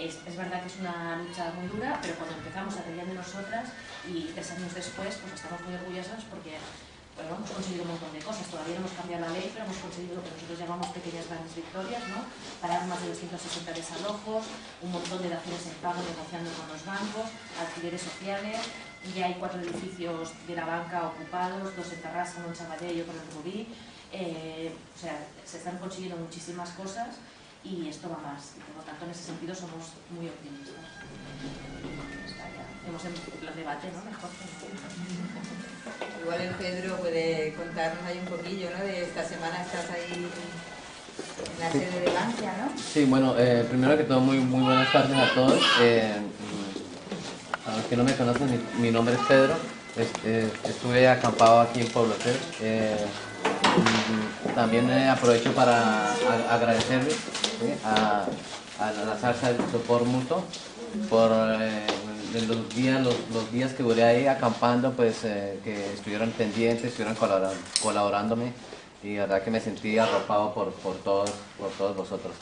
Es verdad que es una lucha muy dura, pero cuando empezamos a reír de nosotras y 3 años después, pues estamos muy orgullosas porque bueno, hemos conseguido un montón de cosas. Todavía no hemos cambiado la ley, pero hemos conseguido lo que nosotros llamamos pequeñas grandes victorias, ¿no? Parar más de 260 desalojos, un montón de daciones en pago negociando con los bancos, alquileres sociales. Ya hay 4 edificios de la banca ocupados, 2 en Tarrasa, uno en Sabadell y otro en Rubí. O sea, se están consiguiendo muchísimas cosas y esto va más. Y por lo tanto, en ese sentido, somos muy optimistas. Hemos el debate, ¿no? Mejor. Igual el Pedro puede contarnos ahí un poquillo, ¿no? De esta semana estás ahí en la sede de Bankia, ¿no? Sí, bueno, primero que todo, muy buenas tardes a todos. A los que no me conocen, mi nombre es Pedro. Estuve acampado aquí en Pueblo Ter. También aprovecho para agradecerle, ¿sí?, a la Salsa del Sopor Mutuo por los días que duré ahí acampando, pues que estuvieron pendientes, estuvieron colaborándome, y la verdad que me sentí arropado por todos vosotros.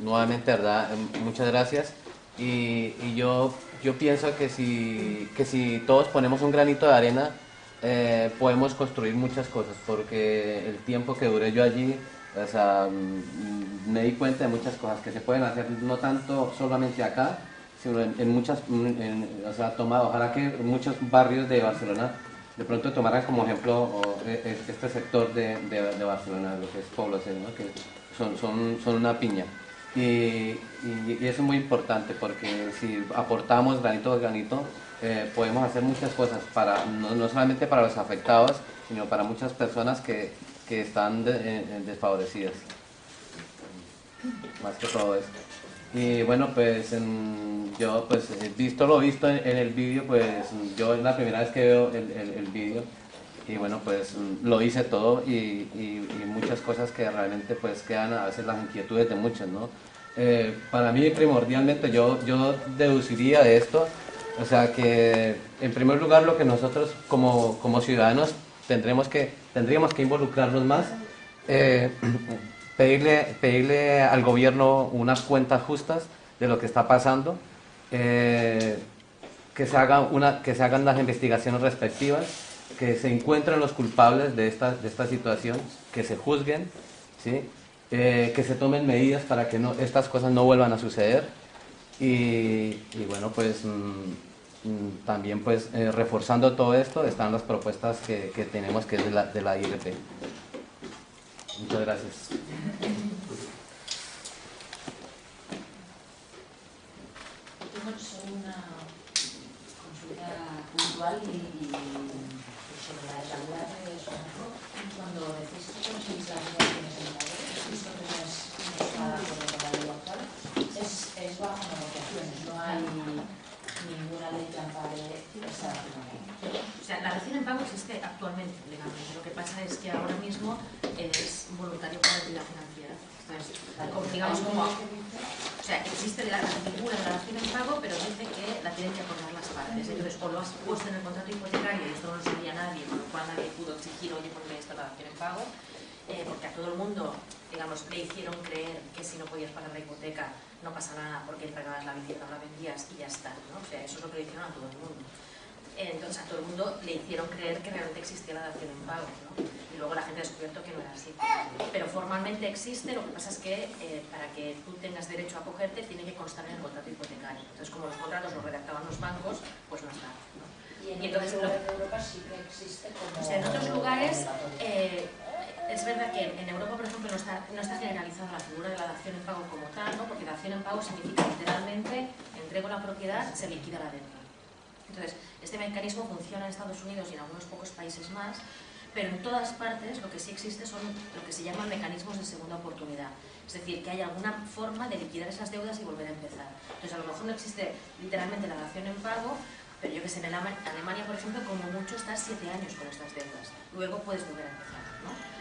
Nuevamente, verdad, muchas gracias, y yo pienso que si todos ponemos un granito de arena, podemos construir muchas cosas, porque el tiempo que duré yo allí, o sea, me di cuenta de muchas cosas que se pueden hacer, no tanto solamente acá, sino en muchas, o sea, ojalá que muchos barrios de Barcelona de pronto tomaran como ejemplo este sector de Barcelona, lo que es población, ¿no? Que son una piña. Y eso es muy importante, porque si aportamos granito a granito, podemos hacer muchas cosas, no solamente para los afectados, sino para muchas personas que están desfavorecidas. Más que todo eso. Y bueno, pues yo, pues visto lo visto en el vídeo, pues yo es la primera vez que veo el vídeo, y bueno, pues lo hice todo, y muchas cosas que realmente pues quedan a veces las inquietudes de muchos, ¿no? Para mí primordialmente yo deduciría de esto, o sea, que en primer lugar lo que nosotros como ciudadanos tendríamos que involucrarnos más, pedirle al gobierno unas cuentas justas de lo que está pasando, que se hagan las investigaciones respectivas, que se encuentren los culpables de esta situación, que se juzguen, ¿sí?, que se tomen medidas para que estas cosas no vuelvan a suceder, y bueno, pues también pues reforzando todo esto están las propuestas que tenemos, que es de la ILP. Muchas gracias. Solo una consulta puntual y sobre la realidad de eso. Cuando decís que conseguís las relaciones en la ley, visto que no está de acuerdo con la ley actual, es bajo negociaciones, no hay ninguna ley que ampare esa relación. O sea, la dación en pago existe actualmente legalmente. Lo que pasa es que ahora mismo es voluntario para la entidad financiera. Entonces, digamos como... O sea, existe la figura de la dación en pago, pero dice que la tienen que acordar las partes. Entonces, o lo has puesto en el contrato hipotecario y esto no lo sabía nadie, con lo cual nadie pudo exigir, oye, ponme esto la dación en pago, porque a todo el mundo, digamos, le hicieron creer que si no podías pagar la hipoteca no pasa nada porque entregabas la vivienda o la vendías y ya está, ¿no? O sea, eso es lo que le hicieron a todo el mundo. Entonces a todo el mundo le hicieron creer que realmente existía la dación en pago, ¿no? Y luego la gente ha descubierto que no era así. Pero formalmente existe, lo que pasa es que para que tú tengas derecho a acogerte tiene que constar en el contrato hipotecario. Entonces, como los contratos los redactaban los bancos, pues no está, ¿no? Y entonces en Europa sí que existe como... O sea, en otros lugares es verdad que en Europa, por ejemplo, no está generalizada la figura de la dación en pago como tal, ¿no? Porque dación en pago significa literalmente entrego la propiedad, se liquida la deuda. Entonces, este mecanismo funciona en Estados Unidos y en algunos pocos países más, pero en todas partes lo que sí existe son lo que se llaman mecanismos de segunda oportunidad. Es decir, que hay alguna forma de liquidar esas deudas y volver a empezar. Entonces, a lo mejor no existe literalmente la dación en pago, pero yo que sé, en Alemania, por ejemplo, como mucho estás 7 años con estas deudas. Luego puedes volver a empezar, ¿no?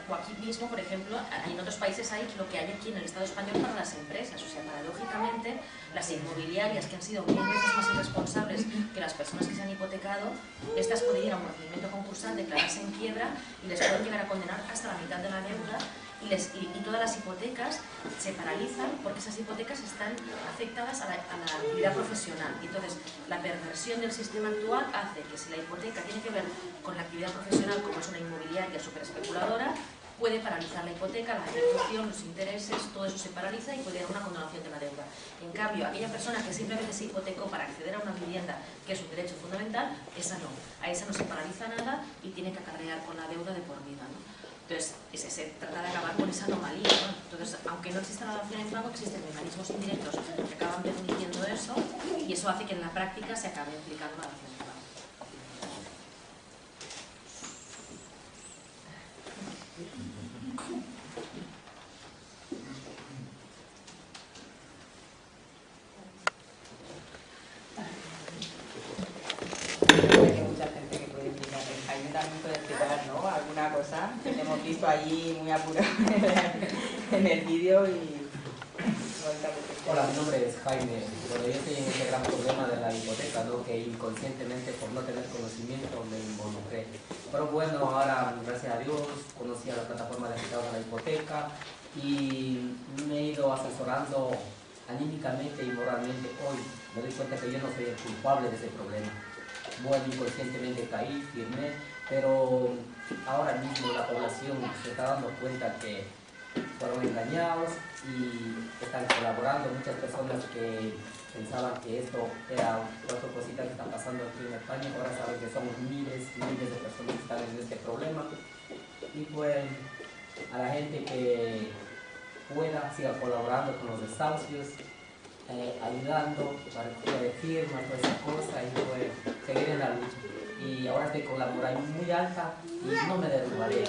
O aquí mismo, por ejemplo, en otros países hay lo que hay aquí en el Estado español para las empresas. O sea, paradójicamente, las inmobiliarias que han sido mil veces más irresponsables que las personas que se han hipotecado, estas pueden ir a un procedimiento concursal, declararse en quiebra y les pueden llegar a condenar hasta la mitad de la deuda y todas las hipotecas se paralizan porque esas hipotecas están afectadas a la actividad profesional. Y entonces, la perversión del sistema actual hace que si la hipoteca tiene que ver con la actividad profesional, como es una inmobiliaria súper especuladora, puede paralizar la hipoteca, la ejecución, los intereses, todo eso se paraliza y puede haber una condonación de la deuda. En cambio, aquella persona que simplemente se hipotecó para acceder a una vivienda, que es un derecho fundamental, esa no. A esa no se paraliza nada y tiene que acarrear con la deuda de por vida, ¿no? Entonces, se trata de acabar con esa anomalía, ¿no? Entonces, aunque no exista la dación en pago, existen mecanismos indirectos que acaban permitiendo eso, y eso hace que en la práctica se acabe aplicando la dación en pago. Hay mucha gente que puede explicar. Jaime también puede explicar, ¿no? Alguna cosa que te hemos visto allí muy apurado en el vídeo y... Hola, mi nombre es Jaime. Bueno, yo estoy en este gran problema de la hipoteca, ¿no? Que inconscientemente, por no tener conocimiento, me involucré. Pero bueno, ahora, gracias a Dios, conocí a la plataforma de afectados a la hipoteca y me he ido asesorando anímicamente y moralmente. Hoy me doy cuenta que yo no soy el culpable de ese problema. Bueno, inconscientemente caí, firmé, pero ahora mismo la población se está dando cuenta que fueron engañados y están colaborando. Muchas personas que pensaban que esto era otra cosita que está pasando aquí en España, ahora saben que somos miles y miles de personas que están en este problema. Y pues a la gente que pueda, siga colaborando con los desahucios, ayudando para que firmas, todas esas cosas, y pues seguir en la lucha. Y ahora estoy con la moral muy alta y no me derrumbaré.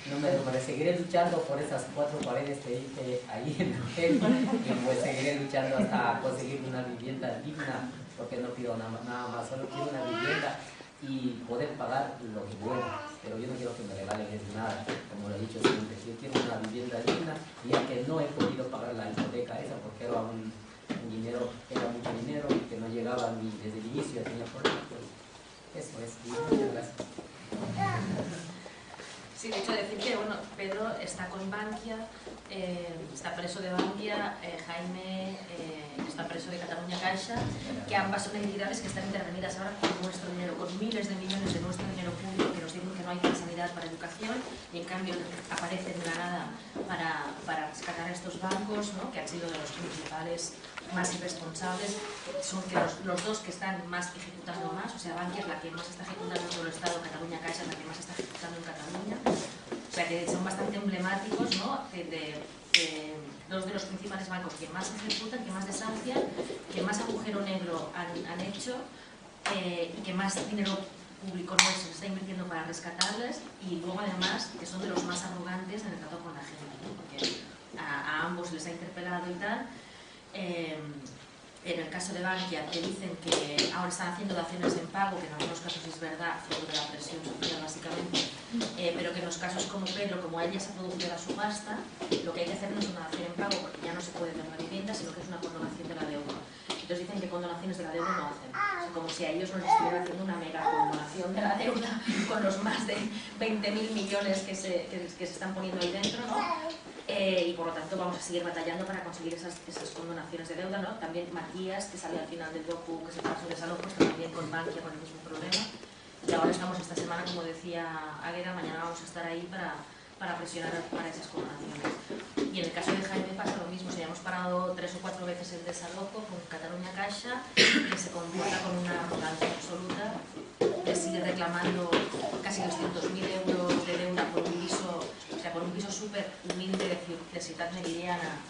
No me derrumbaré, seguiré luchando por esas 4 paredes que hice ahí en el hotel y pues seguiré luchando hasta conseguir una vivienda digna, porque no pido nada más, solo quiero una vivienda y poder pagar lo que pueda, pero yo no quiero que me regalen nada, como lo he dicho siempre. Yo quiero una vivienda digna, y ya que no he podido pagar la hipoteca esa porque era un dinero, era mucho dinero y que no llegaba ni desde el inicio, tenía problemas, pues eso es. Y muchas gracias. Sí, de hecho decir que bueno, Pedro está con Bankia, está preso de Bankia, Jaime está preso de Catalunya Caixa, que ambas son entidades que están intervenidas ahora con nuestro dinero, con miles de millones de nuestro dinero público, que nos dicen que no hay para sanidad, para educación, y en cambio aparecen de la nada para rescatar a estos bancos, ¿no? Que han sido de los principales más irresponsables. Son que los dos que están más ejecutando más, o sea, Bankia es la que más está ejecutando en todo el Estado, Catalunya Caixa es la que más está ejecutando en Cataluña. O sea que son bastante emblemáticos, ¿no? Dos de los principales bancos que más ejecutan, que más desahucian, que más agujero negro han hecho y que más dinero público nuestro se está invirtiendo para rescatarles, y luego además que son de los más arrogantes en el trato con la gente, ¿no? Porque a ambos les ha interpelado y tal. En el caso de Bankia te dicen que ahora están haciendo daciones en pago, que en algunos casos es verdad, fruto de la presión social básicamente, pero que en los casos como Pedro, como a ella se ha producido la subasta, lo que hay que hacer no es una dación en pago porque ya no se puede ver la vivienda, sino que es una condonación de la deuda. Entonces dicen que condonaciones de la deuda no hacen, o sea, como si a ellos no les estuviera haciendo una mega condonación de la deuda con los más de 20.000 millones que se están poniendo ahí dentro, ¿no? Y por lo tanto vamos a seguir batallando para conseguir esas condonaciones de deuda, ¿no? También Matías, que sale al final del docu que se trata sobre desalojos, también con Bankia con el mismo problema. Y ahora estamos esta semana, como decía Águeda, mañana vamos a estar ahí para presionar para esas condonaciones. Y en el caso de Jaime pasa lo mismo, o sea, hemos parado 3 o 4 veces el desalojo con Catalunya Caixa, que se comporta con una arrogancia absoluta, que sigue reclamando casi 200.000 euros de deuda por un piso, o sea, por un piso súper humilde de Ciutat Meridiana,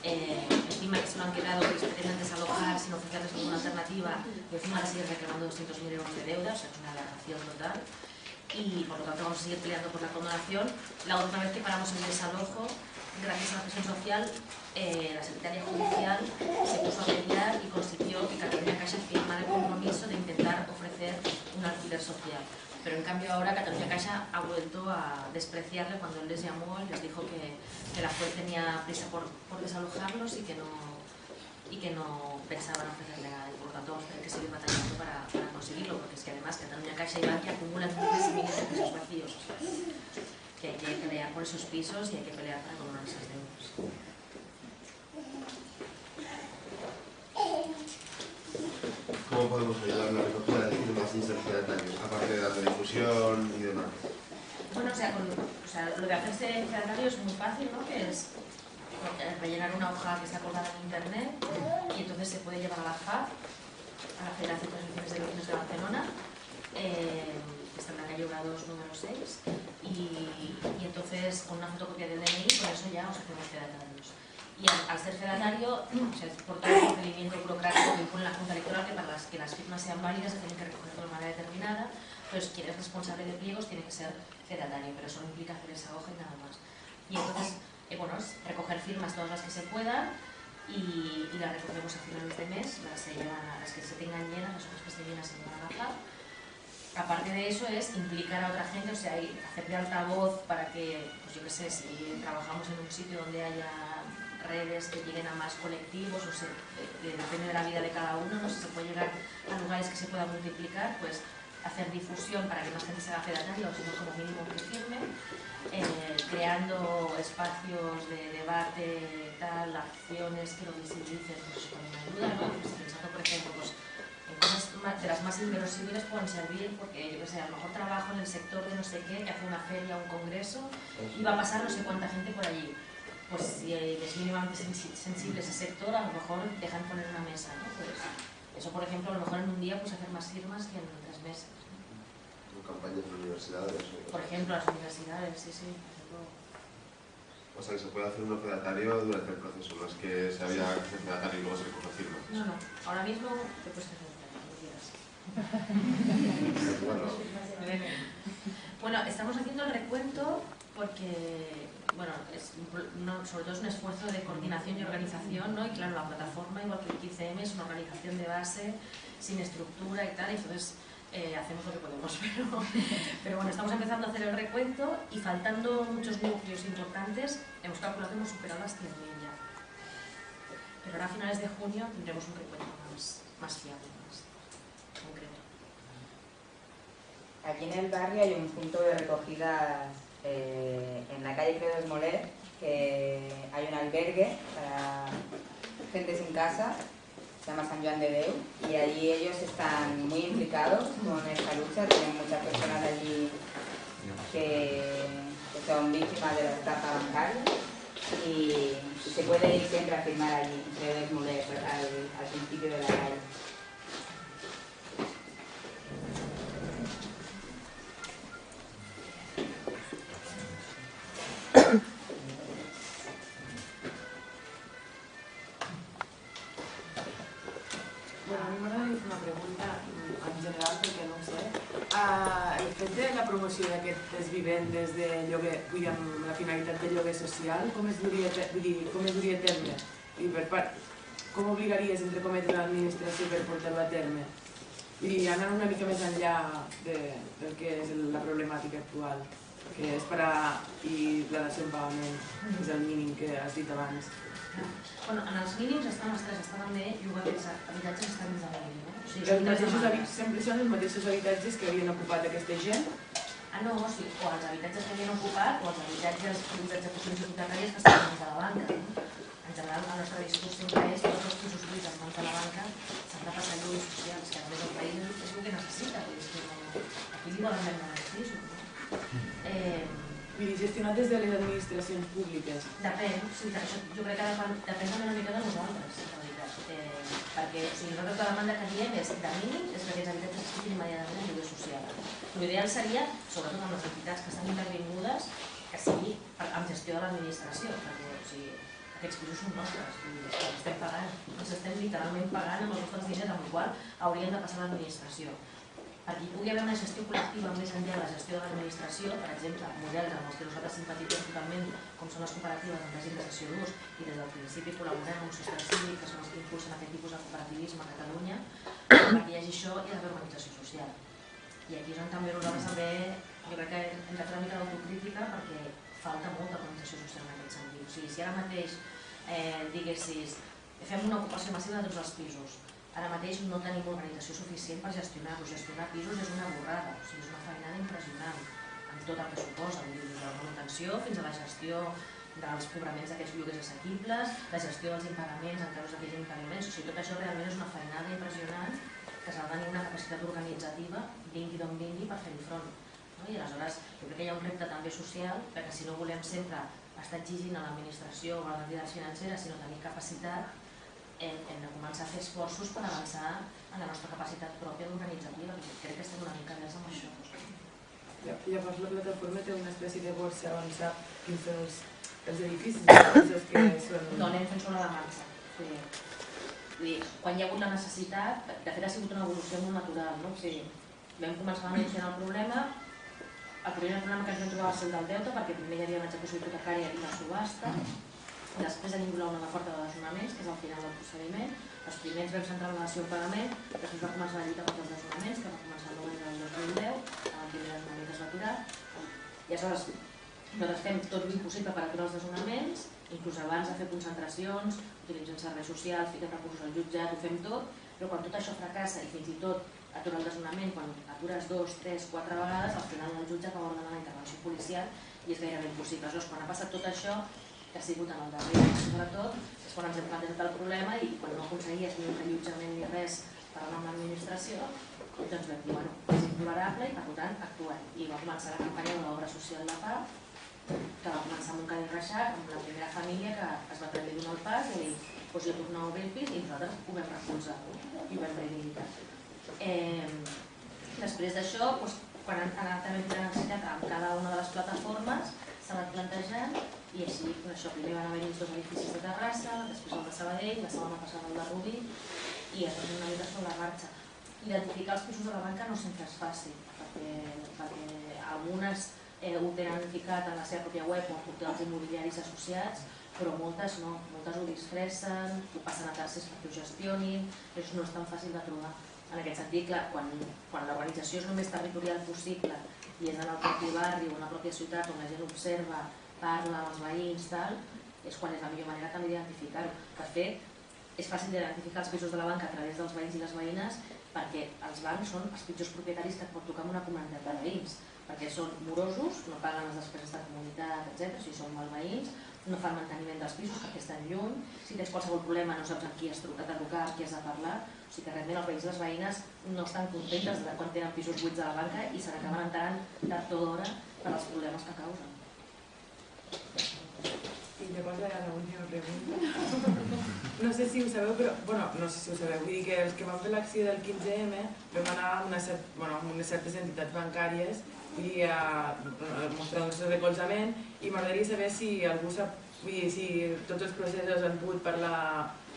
encima que se lo han quedado, que les pretenden desalojar sin ofrecerles ninguna alternativa, y encima le sigue reclamando 200.000 euros de deuda, o sea, es una aberración total. Y por lo tanto vamos a seguir peleando por la condonación. La última vez que paramos el desalojo, gracias a la presión social, la secretaria judicial se puso a mediar y consiguió que Catalunya Caixa firmara el compromiso de intentar ofrecer un alquiler social. Pero en cambio ahora Catalunya Caixa ha vuelto a despreciarle cuando él les llamó y les dijo que la juez tenía prisa por desalojarlos y que no pensaban ofrecerle nada, y por lo tanto vamos a tener que seguir batallando para conseguirlo, porque es que además Catalunya Caixa y Bankia acumulan miles y miles de pisos vacíos. que hay que pelear por esos pisos y hay que pelear para cobrar esas deudas. ¿Cómo podemos ayudar en la recogida de firmas sin ser fedatarios, aparte de darle difusión y demás? Bueno, o sea, lo de hacerse fedatario es muy fácil, ¿no? Que es rellenar una hoja que está colgada en internet y entonces se puede llevar a la FAB, a la Federación de Asociaciones de Vecinos de Barcelona, que está en la calle Obrados número 6, y entonces con una fotocopia del DNI, con eso ya os hacemos fedatarios. Y al ser fedatario, o sea, por todo el procedimiento burocrático que impone la Junta Electoral, que para que las firmas sean válidas se tienen que recoger de una manera determinada, pues quien es responsable de pliegos tiene que ser fedatario, pero eso no implica hacer esa hoja y nada más. Y entonces, bueno, es recoger firmas todas las que se puedan y las recogemos a finales de mes, las que se tengan llenas, las hojas que estén llenas se llevan a la FAB. Aparte de eso es implicar a otra gente, o sea, hacer de altavoz para que, pues yo qué sé, si trabajamos en un sitio donde haya redes que lleguen a más colectivos, o sea, depende de la vida de cada uno, no sé, se puede llegar a lugares que se puedan multiplicar, pues hacer difusión para que más gente se haga fedataria, o si no, como mínimo que firme, creando espacios de debate, tal, acciones que lo visibilicen, pues con ayuda, ¿no? Pues pensando, por ejemplo, pues en cosas de las más inverosímiles pueden servir, porque yo que sé, a lo mejor trabajo en el sector de no sé qué, que hace una feria, un congreso, y va a pasar no sé cuánta gente por allí. Pues si es mínimamente sensible ese sector, a lo mejor dejan poner una mesa, ¿no? Pues eso, por ejemplo, a lo mejor en un día pues hacer más firmas que en 3 meses. ¿No? Campañas en universidades. Por ejemplo, las universidades, sí, sí. O sea, que se puede hacer un fedatario durante el proceso, no es que se había que hacer fedatario y luego se recoge firmas. No, no. Ahora mismo te puedes hacer fedatario, como quieras. Bueno, estamos haciendo el recuento porque, bueno, sobre todo es un esfuerzo de coordinación y organización, ¿no? Y claro, la plataforma, igual que el 15M, es una organización de base, sin estructura y tal, y entonces hacemos lo que podemos, pero bueno, estamos empezando a hacer el recuento y faltando muchos núcleos importantes, hemos calculado que hemos superado las 100.000 ya. Pero ahora a finales de junio tendremos un recuento más fiable, más concreto. Aquí en el barrio hay un punto de recogida en la calle Credos Molet, que hay un albergue para gente sin casa, se llama San Joan de Déu, y allí ellos están muy implicados con esta lucha. Tienen muchas personas allí que son víctimas de la estafa bancaria y se puede ir siempre a firmar allí, en Credos Molet, al principio de la calle. Bueno, a mi m'agradaria fer una pregunta en general, perquè no ho sé. El fet de la promoció d'aquestes vivendes de lloguer, vull dir, amb la finalitat de lloguer social, com es duria a terme? I per part, com obligaries, entre cometes, l'administració per portar-ho a terme? Vull dir, anant una mica més enllà del que és la problemàtica actual, que és parar i la dació en pagament, és el mínim que has dit abans. Bueno, en els mínims estan els tres, estan també llogar aquests habitatges estan dins de la llei, no? O sigui, Sempre són els mateixos habitatges que havien ocupat aquesta gent? No, o sigui, o els habitatges que havien ocupat o els habitatges utilitzats de funcions hipotecàries que estan dins de la banca. En general, el nostre discurs sempre és que tots els pisos utilitzats en mans de la banca s'han de passar lloguers socials, que a més el país és el que necessita. Aquí li volen vendre els pisos, no? Vull dir, gestionat des de les administracions públiques. Depèn, sí, jo crec que depèn també una mica de nosaltres, en realitat. Perquè nosaltres la demanda que diem és de mínim, és que aquests habitatges estiguin immediatament en lloguer social. L'ideal seria, sobretot amb les entitats que estan intervingudes, que sigui amb gestió de l'administració, perquè aquests pisos són nostres, els estem pagant, els estem literalment pagant amb els nostres diners, amb el qual haurien de passar a l'administració. Perquè hi pugui haver una gestió col·lectiva més enllà de la gestió de l'administració, per exemple, models amb els que nosaltres simpatitzem totalment, com són les cooperatives amb règim de cessió d'ús, i des del principi col·laborem amb un sistema cívic, que són els que impulsen aquest tipus de cooperativisme a Catalunya, perquè hi hagi això i ha d'haver organització social. I aquí és on també nosaltres jo crec que hem de fer una mica d'autocrítica perquè falta molta organització social en aquest sentit. O sigui, si ara mateix diguessis fem una ocupació massiva de tots els pisos, ara mateix no tenim organització suficient per gestionar-los. Gestionar pisos és una borrada, o sigui, és una feinada impressionant. amb tot el que suposa, des de la manutenció fins a la gestió dels cobraments d'aquests lloguers assequibles, la gestió dels impagaments en casos d'aquells impagaments. O sigui, tot això realment és una feinada impressionant que s'ha de tenir una capacitat organitzativa, vingui d'on vingui, per fer-hi front. I aleshores jo crec que hi ha un repte també social, perquè si no volem sempre estar exigint a l'administració o a les entitats financeres, sinó tenir capacitat, hem de començar a fer esforços per avançar en la nostra capacitat pròpia organitzativa. Crec que estem una mica més amb això. Llavors la plataforma té una espècie de borsa on sap quins són els edificis i els pisos que són... No, anem fent sobre la marxa. Quan hi ha hagut la necessitat, de fet ha sigut una evolució molt natural. No? O sigui, vam començar a mencionar el problema. El primer problema que ens vam trobar va ser el del deute, perquè primer hi havia una execució hipotecària i la subhasta. Després hem incloure una porta de desnonaments, que és al final del procediment. Els primers vam centrar en la dació en pagament, després va començar la lluita contra els desnonaments, que va començar el novembre del 2010, el primer desnonament que es va aturar. I aleshores nosaltres fem tot l'impossible per aturar els desnonaments, inclús abans de fer concentracions, utilitzem serveis socials, fiquem recursos al jutjat, ho fem tot, però quan tot això fracassa i fins i tot aturar el desnonament, quan atures 2, 3, 4 vegades, al final el jutge acaba ordenant la intervenció policial i és gairebé impossible. Aleshores, quan ha passat tot això, que ha sigut en el darrer any sobretot, és quan ens hem plantejat el problema i quan no aconseguies ni un allotjament ni res per anar amb l'administració, doncs vam dir, bueno, és intolerable i per tant actuem. I va començar la campanya de l'obra social de PA, que va començar amb un cadell reixat, amb la primera família que es va prendre d'un al pas i dir, doncs jo torno a obrir el pis i nosaltres ho vam recolzar i ho vam reivindicar. Després d'això, quan han anat també la necessitat amb cada una de les plataformes, s'ha anat plantejant i així, això, primer van haver-hi 2 edificis de Terrassa, després el de Sabadell, la setmana passada el de Rubí i es va fer una mica sobre la marxa. Identificar els pisos de la banca no sempre és fàcil, perquè algunes ho tenen ficat en la seva pròpia web o en portals immobiliaris associats, però moltes no, moltes ho disfressen, ho passen a tercers perquè ho gestionin, això no és tan fàcil de trobar. En aquest sentit, clar, quan l'organització és el més territorial possible i és en el propi barri o en la pròpia ciutat on la gent observa, parla amb els veïns, tal, és quan és la millor manera també d'identificar-ho. De fet, és fàcil d'identificar els pisos de la banca a través dels veïns i les veïnes perquè els bancs són els pitjors propietaris que et pot tocar en una comunitat de veïns, perquè són morosos, no paguen les despeses de comunitat, etc. O sigui, són malveïns, no fan manteniment dels pisos perquè estan lluny, si tens qualsevol problema no saps amb qui has de trucar, amb qui has de parlar, o sigui que realment els veïns i les veïnes no estan contentes de quan tenen pisos buits a la banca i se n'acaben entrant tard o d'hora per als problemes que causen. I llavors hi ha l'última pregunta. No sé si ho sabeu, però... Bueno, no sé si ho sabeu. Vull dir que els que van fer l'acció del 15M vam anar amb unes certes entitats bancàries a mostrar el nostre recolzament i m'agradaria saber si algú sap, si tots els processos han pogut parlar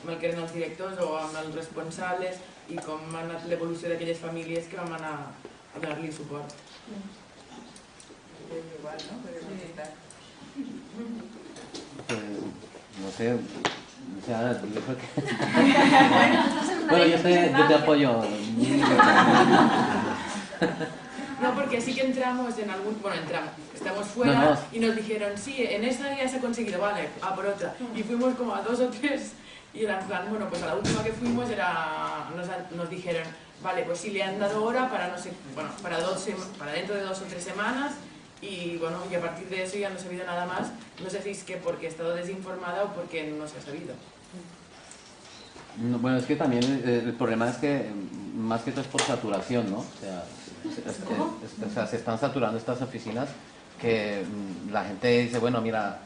amb el que eren els directors o amb els responsables i com ha anat l'evolució d'aquelles famílies que vam anar a donar-li suport. És igual, no? Pues, no sé, o sea, yo creo que... Bueno, yo te apoyo. No, porque sí que entramos en algún... Bueno, estamos fuera y nos dijeron, sí, en esta ya se ha conseguido, vale, a por otra. Y fuimos como a 2 o 3 y era en plan, bueno, pues a la última que fuimos nos dijeron, vale, pues sí le han dado hora para, no sé, bueno, para dentro de 2 o 3 semanas. Y bueno, y a partir de eso ya no he sabido nada más. No sé si es que porque he estado desinformada o porque no se ha sabido. No, bueno, es que también el problema es que más que todo es por saturación, ¿no? O sea, se están saturando estas oficinas que la gente dice, bueno, mira,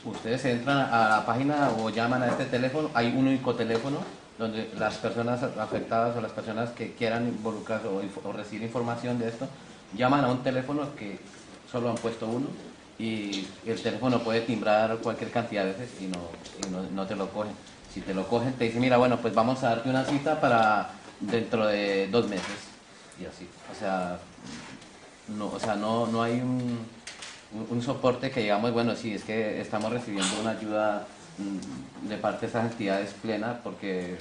ustedes entran a la página o llaman a este teléfono, hay un único teléfono donde las personas afectadas o las personas que quieran involucrarse o recibir información de esto, llaman a un teléfono que solo han puesto uno y el teléfono puede timbrar cualquier cantidad de veces y no te lo cogen. Si te lo cogen, te dicen, mira, bueno, pues vamos a darte una cita para dentro de 2 meses. Y así. O sea, no hay un soporte que digamos, bueno, sí, es que estamos recibiendo una ayuda de parte de esas entidades plena porque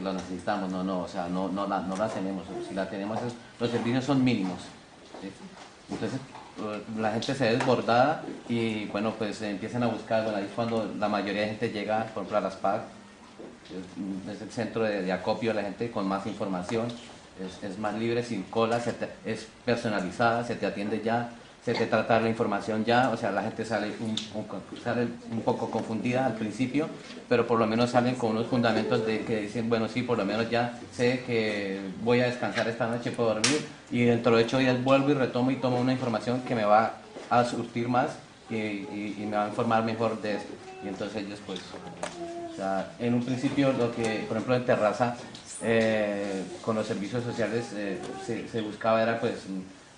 lo necesitamos. No, o sea, no la tenemos. Si la tenemos, los servicios son mínimos. ¿Sí? Entonces, la gente se ve desbordada y bueno, pues empiezan a buscar, bueno, ahí es cuando la mayoría de gente llega, por ejemplo, a las PAC, es el centro de acopio de la gente con más información, es más libre, sin cola, es personalizada, se te atiende ya, se te trata la información ya, o sea, la gente sale sale un poco confundida al principio, pero por lo menos salen con unos fundamentos de que dicen, bueno, sí, por lo menos ya sé que voy a descansar esta noche, puedo dormir, y dentro de 8 días vuelvo y retomo y tomo una información que me va a surtir más y me va a informar mejor de esto. Y entonces ellos, pues, o sea, en un principio lo que, por ejemplo, en Terraza, con los servicios sociales se buscaba era, pues,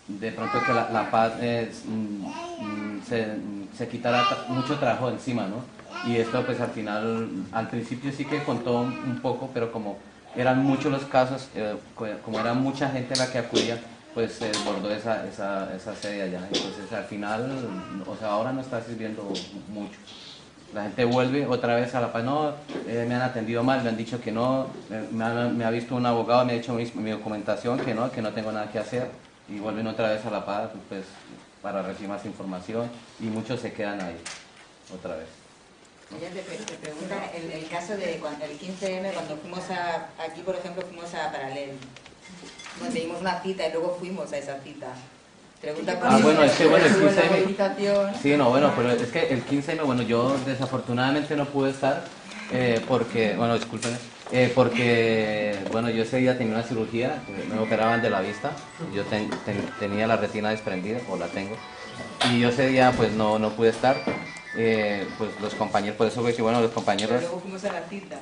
de pronto que la paz se quitara mucho trabajo de encima, ¿no? Y esto, pues, al final, al principio sí que contó un poco, pero como eran muchos los casos, como era mucha gente la que acudía, pues se desbordó esa sede allá. Entonces, al final, o sea, ahora no está sirviendo mucho. La gente vuelve otra vez a la paz, no, me han atendido mal, me han dicho que no, me ha visto un abogado, me ha hecho mi documentación, que no tengo nada que hacer, y vuelven otra vez a la paz, pues, para recibir más información, y muchos se quedan ahí, otra vez. Ella te pregunta el caso de el 15M, cuando fuimos aquí por ejemplo fuimos a Paralel, conseguimos una cita y luego fuimos a esa cita. Pregunta Bueno, es que bueno, el 15M... movilización. Sí, no, bueno, pero es que el 15M, bueno, yo desafortunadamente no pude estar, porque, bueno, discúlpenme, porque, bueno, yo ese día tenía una cirugía, me operaban de la vista, yo tenía la retina desprendida, o la tengo, y yo ese día pues no pude estar, pues los compañeros, por eso fue que, bueno, los compañeros... Pero luego fuimos a la cita.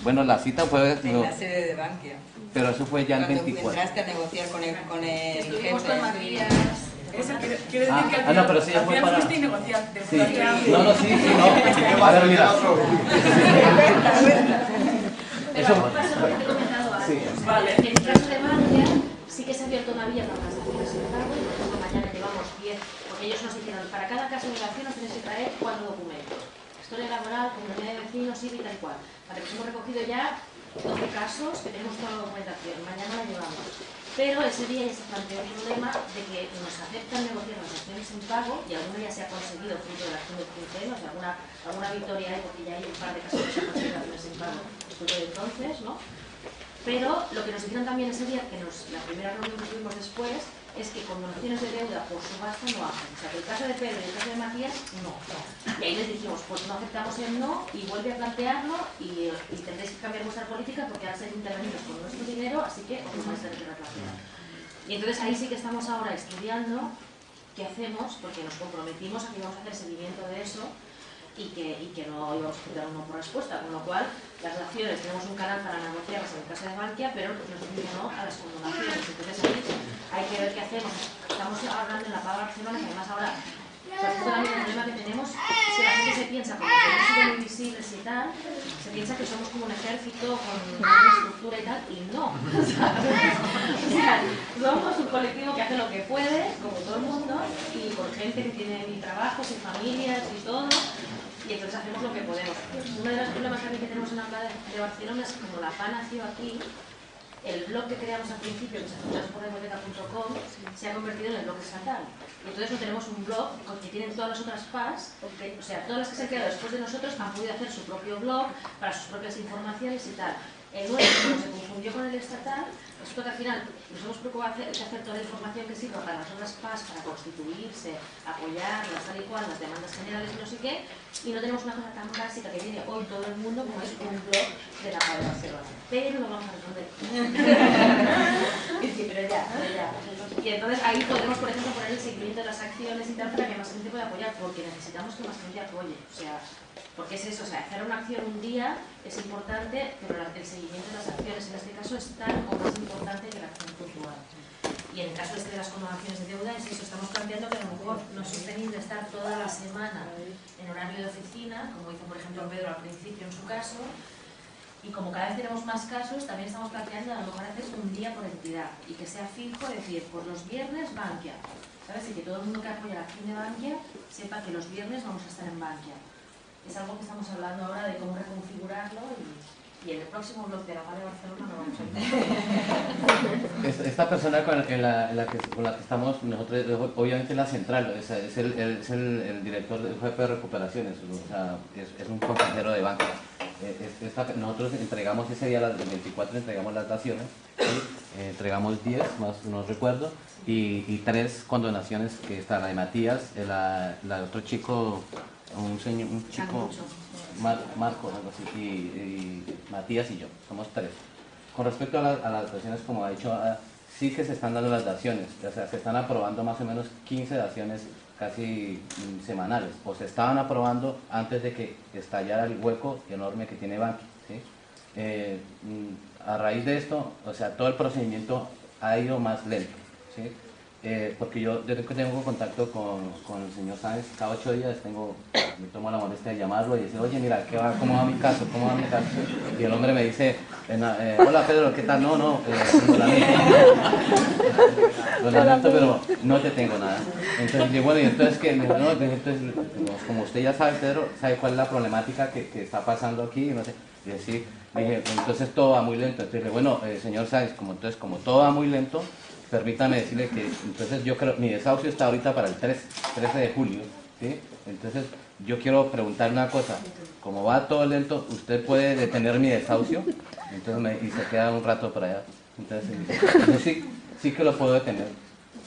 Bueno, la cita fue... En la sede de Bankia. Pero eso fue ya el Cuando 24. entraste a negociar con el Estuvimos jefe. con Matías. Eso quiere decir que al final, no, pero sí, ya fue para... fuiste y negociaste. Sí. No, sí, no. A ver, mira. Pero Eso... a pasa lo que te he comentado antes. Sí. Vale. En el caso de Bankia, sí que se ha abierto una vía para las acciones sin pago, y por ejemplo mañana llevamos 10, porque ellos nos dijeron, para cada caso de violación nos tenéis que traer 4 documentos. Historia laboral, comunidad de vecinos, y tal cual. Para que hemos recogido ya 12 casos que tenemos toda la documentación, mañana la llevamos. Pero ese día ya se planteó el problema de que nos aceptan negociar las acciones en pago, y alguna ya se ha conseguido fruto de la acción del 15, o sea, alguna victoria hay, porque ya hay un par de casos que se han conseguido acciones en pago fruto de entonces, ¿no? Pero lo que nos dijeron también ese día, la primera reunión que tuvimos después, es que con donaciones de deuda por subasta no hacen. O sea, que el caso de Pedro y el caso de Matías, no. Y ahí les dijimos, pues no aceptamos el no, y vuelve a plantearlo, y tendréis que cambiar vuestra política porque han sido intervenidos con nuestro dinero, así que os lo vais a tener que replantear. Y entonces ahí sí que estamos ahora estudiando qué hacemos, porque nos comprometimos a que íbamos a hacer seguimiento de eso, y que no íbamos a dar un no por respuesta, con lo cual las acciones tenemos un canal para negociarlas en el caso de Bankia, pero nos dicen no a las condonaciones. Entonces ahí hay que ver qué hacemos. Estamos hablando en la PAV Barcelona, que además ahora, sobre todo también el problema que tenemos es que la gente se piensa, como que hemos sido muy visibles y tal, se piensa que somos como un ejército con una estructura y tal, y no. O sea, somos un colectivo que hace lo que puede, como todo el mundo, y con gente que tiene mil trabajos y familias y todo. Y entonces hacemos lo que podemos. Uno de los problemas también que tenemos en la PAV de Barcelona es que como la PA nació aquí, el blog que creamos al principio, que se llama porrehipoteca.com, se ha convertido en el blog estatal. Y entonces no tenemos un blog que tienen todas las otras PAs, o sea, todas las que se han creado después de nosotros han podido hacer su propio blog para sus propias informaciones y tal. El nuestro, como se confundió con el estatal, esto que al final nos hemos preocupado de hacer toda la información que sirva para las otras PAs, para constituirse, apoyarlas, tal y cual, las demandas generales y no sé qué, y no tenemos una cosa tan básica que tiene hoy todo el mundo como es un blog de la PA de Barcelona. Pero lo vamos a responder. Sí, pero ya. Y entonces ahí podemos, por ejemplo, poner el seguimiento de las acciones y tal para que más gente pueda apoyar, porque necesitamos que más gente apoye. O sea, porque es eso, o sea, hacer una acción un día es importante, pero el seguimiento de las acciones en este caso es tan o más importante que la acción puntual. Y en el caso de las condonaciones de deuda, es eso, estamos planteando que a lo mejor no es sostenible estar toda la semana en horario de oficina, como hizo por ejemplo Pedro al principio en su caso, y como cada vez tenemos más casos, también estamos planteando a lo mejor hacer un día por entidad, y que sea fijo, es decir, por los viernes Bankia, ¿sabes? Y que todo el mundo que apoya la acción de Bankia sepa que los viernes vamos a estar en Bankia. Es algo que estamos hablando ahora de cómo reconfigurarlo y en el próximo blog de la PA de Barcelona lo vamos a ver. Esta persona con la que estamos, nosotros obviamente la central, es el director, el jefe de recuperaciones, o sea, es un consejero de banca. Nosotros entregamos ese día, el 24, entregamos las daciones, ¿sí? entregamos 10, más no recuerdo, y 3 condonaciones, que está la de Matías, la otro chico, un chico, Marco, algo así, y Matías y yo, somos 3. Con respecto a las daciones, como ha dicho, sí que se están dando las daciones, o sea, se están aprobando más o menos 15 daciones casi semanales, o se estaban aprobando antes de que estallara el hueco enorme que tiene Bankia, ¿sí? A raíz de esto, o sea, todo el procedimiento ha ido más lento, ¿sí? Porque yo desde que tengo contacto con el señor Sáenz, cada 8 días me tomo la molestia de llamarlo y decir, oye, mira, ¿cómo va mi caso? ¿Cómo va mi caso? Y el hombre me dice, hola Pedro, ¿qué tal? No, lo lamento, pero no te tengo nada. Entonces digo, bueno, y entonces que no, entonces, como usted ya sabe, Pedro, sabe cuál es la problemática que está pasando aquí, no sé. Y así, dije, entonces todo va muy lento. Entonces, bueno, señor Sáenz, como todo va muy lento, permítame decirle que, entonces yo creo, mi desahucio está ahorita para el 13 de julio, ¿sí? Entonces, yo quiero preguntar una cosa, como va todo lento, ¿usted puede detener mi desahucio? Entonces, y se queda un rato por allá. Entonces sí que lo puedo detener.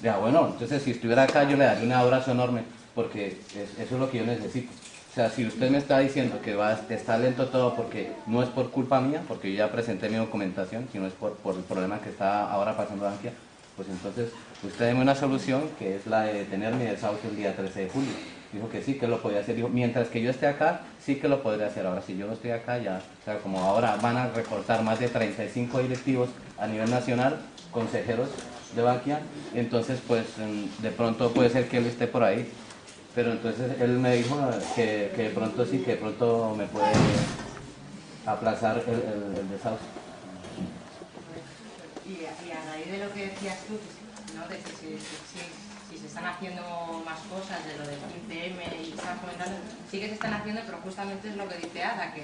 Ya, bueno, entonces si estuviera acá yo le daría un abrazo enorme, porque eso es lo que yo necesito. O sea, si usted me está diciendo que está lento todo porque no es por culpa mía, porque yo ya presenté mi documentación, sino es por el problema que está ahora pasando Bankia, pues entonces usted deme una solución, que es la de detener mi desahucio el día 13 de julio. Dijo que sí, que lo podía hacer. Dijo, mientras que yo esté acá, sí que lo podría hacer. Ahora, si yo no estoy acá, ya, o sea, como ahora van a recortar más de 35 directivos a nivel nacional, consejeros de Bankia, entonces pues de pronto puede ser que él esté por ahí. Pero entonces él me dijo que de pronto sí, que de pronto me puede aplazar el desahucio. Y a raíz de lo que decías tú, ¿no? De que si se están haciendo más cosas de lo del 15M y estabas comentando, sí que se están haciendo, pero justamente es lo que dice Ada, que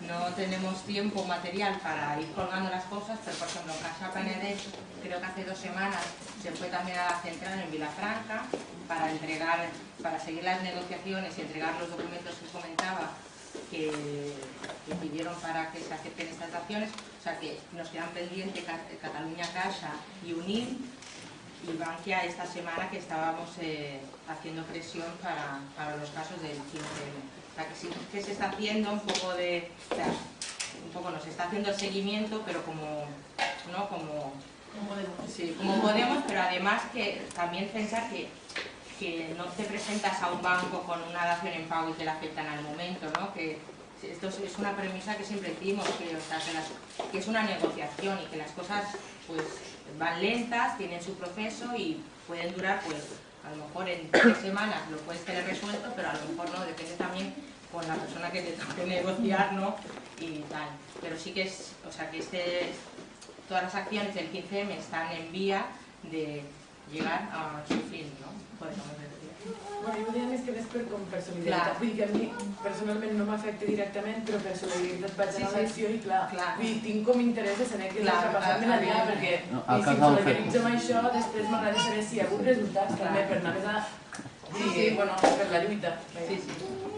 no tenemos tiempo material para ir colgando las cosas, pero por ejemplo en Caixa Penedès, creo que hace 2 semanas se fue también a la central en Vilafranca para seguir las negociaciones y entregar los documentos que comentaba que pidieron para que se acepten estas daciones, o sea que nos quedan pendientes Cataluña Caixa y UNIL y Bankia esta semana, que estábamos haciendo presión para los casos del 15M. O sea que sí que se está haciendo un poco nos está haciendo el seguimiento, pero como podemos, pero además que también pensar que no te presentas a un banco con una dación en pago y te la aceptan al momento, ¿no? Que esto es una premisa que siempre decimos, que es una negociación y que las cosas pues van lentas, tienen su proceso y pueden durar, pues a lo mejor en 3 semanas lo puedes tener resuelto, pero a lo mejor no, depende también con la persona que te toque negociar, ¿no? Y tal. Pero sí que es, o sea que todas las acciones del 15M están en vía de llegar a su fin, ¿no? Podríamos decir. Bueno, jo deia més que res com per solidaritat. Vull dir que a mi personalment no m'afecta directament, però per solidaritat vaig anar a l'acció i clar, vull dir, tinc com interès de saber què és el que ha passat ben allà, perquè si em solidaritzem amb això, després m'agrada saber si hi ha hagut resultats també, per anar més a dir, bueno, per la lluita.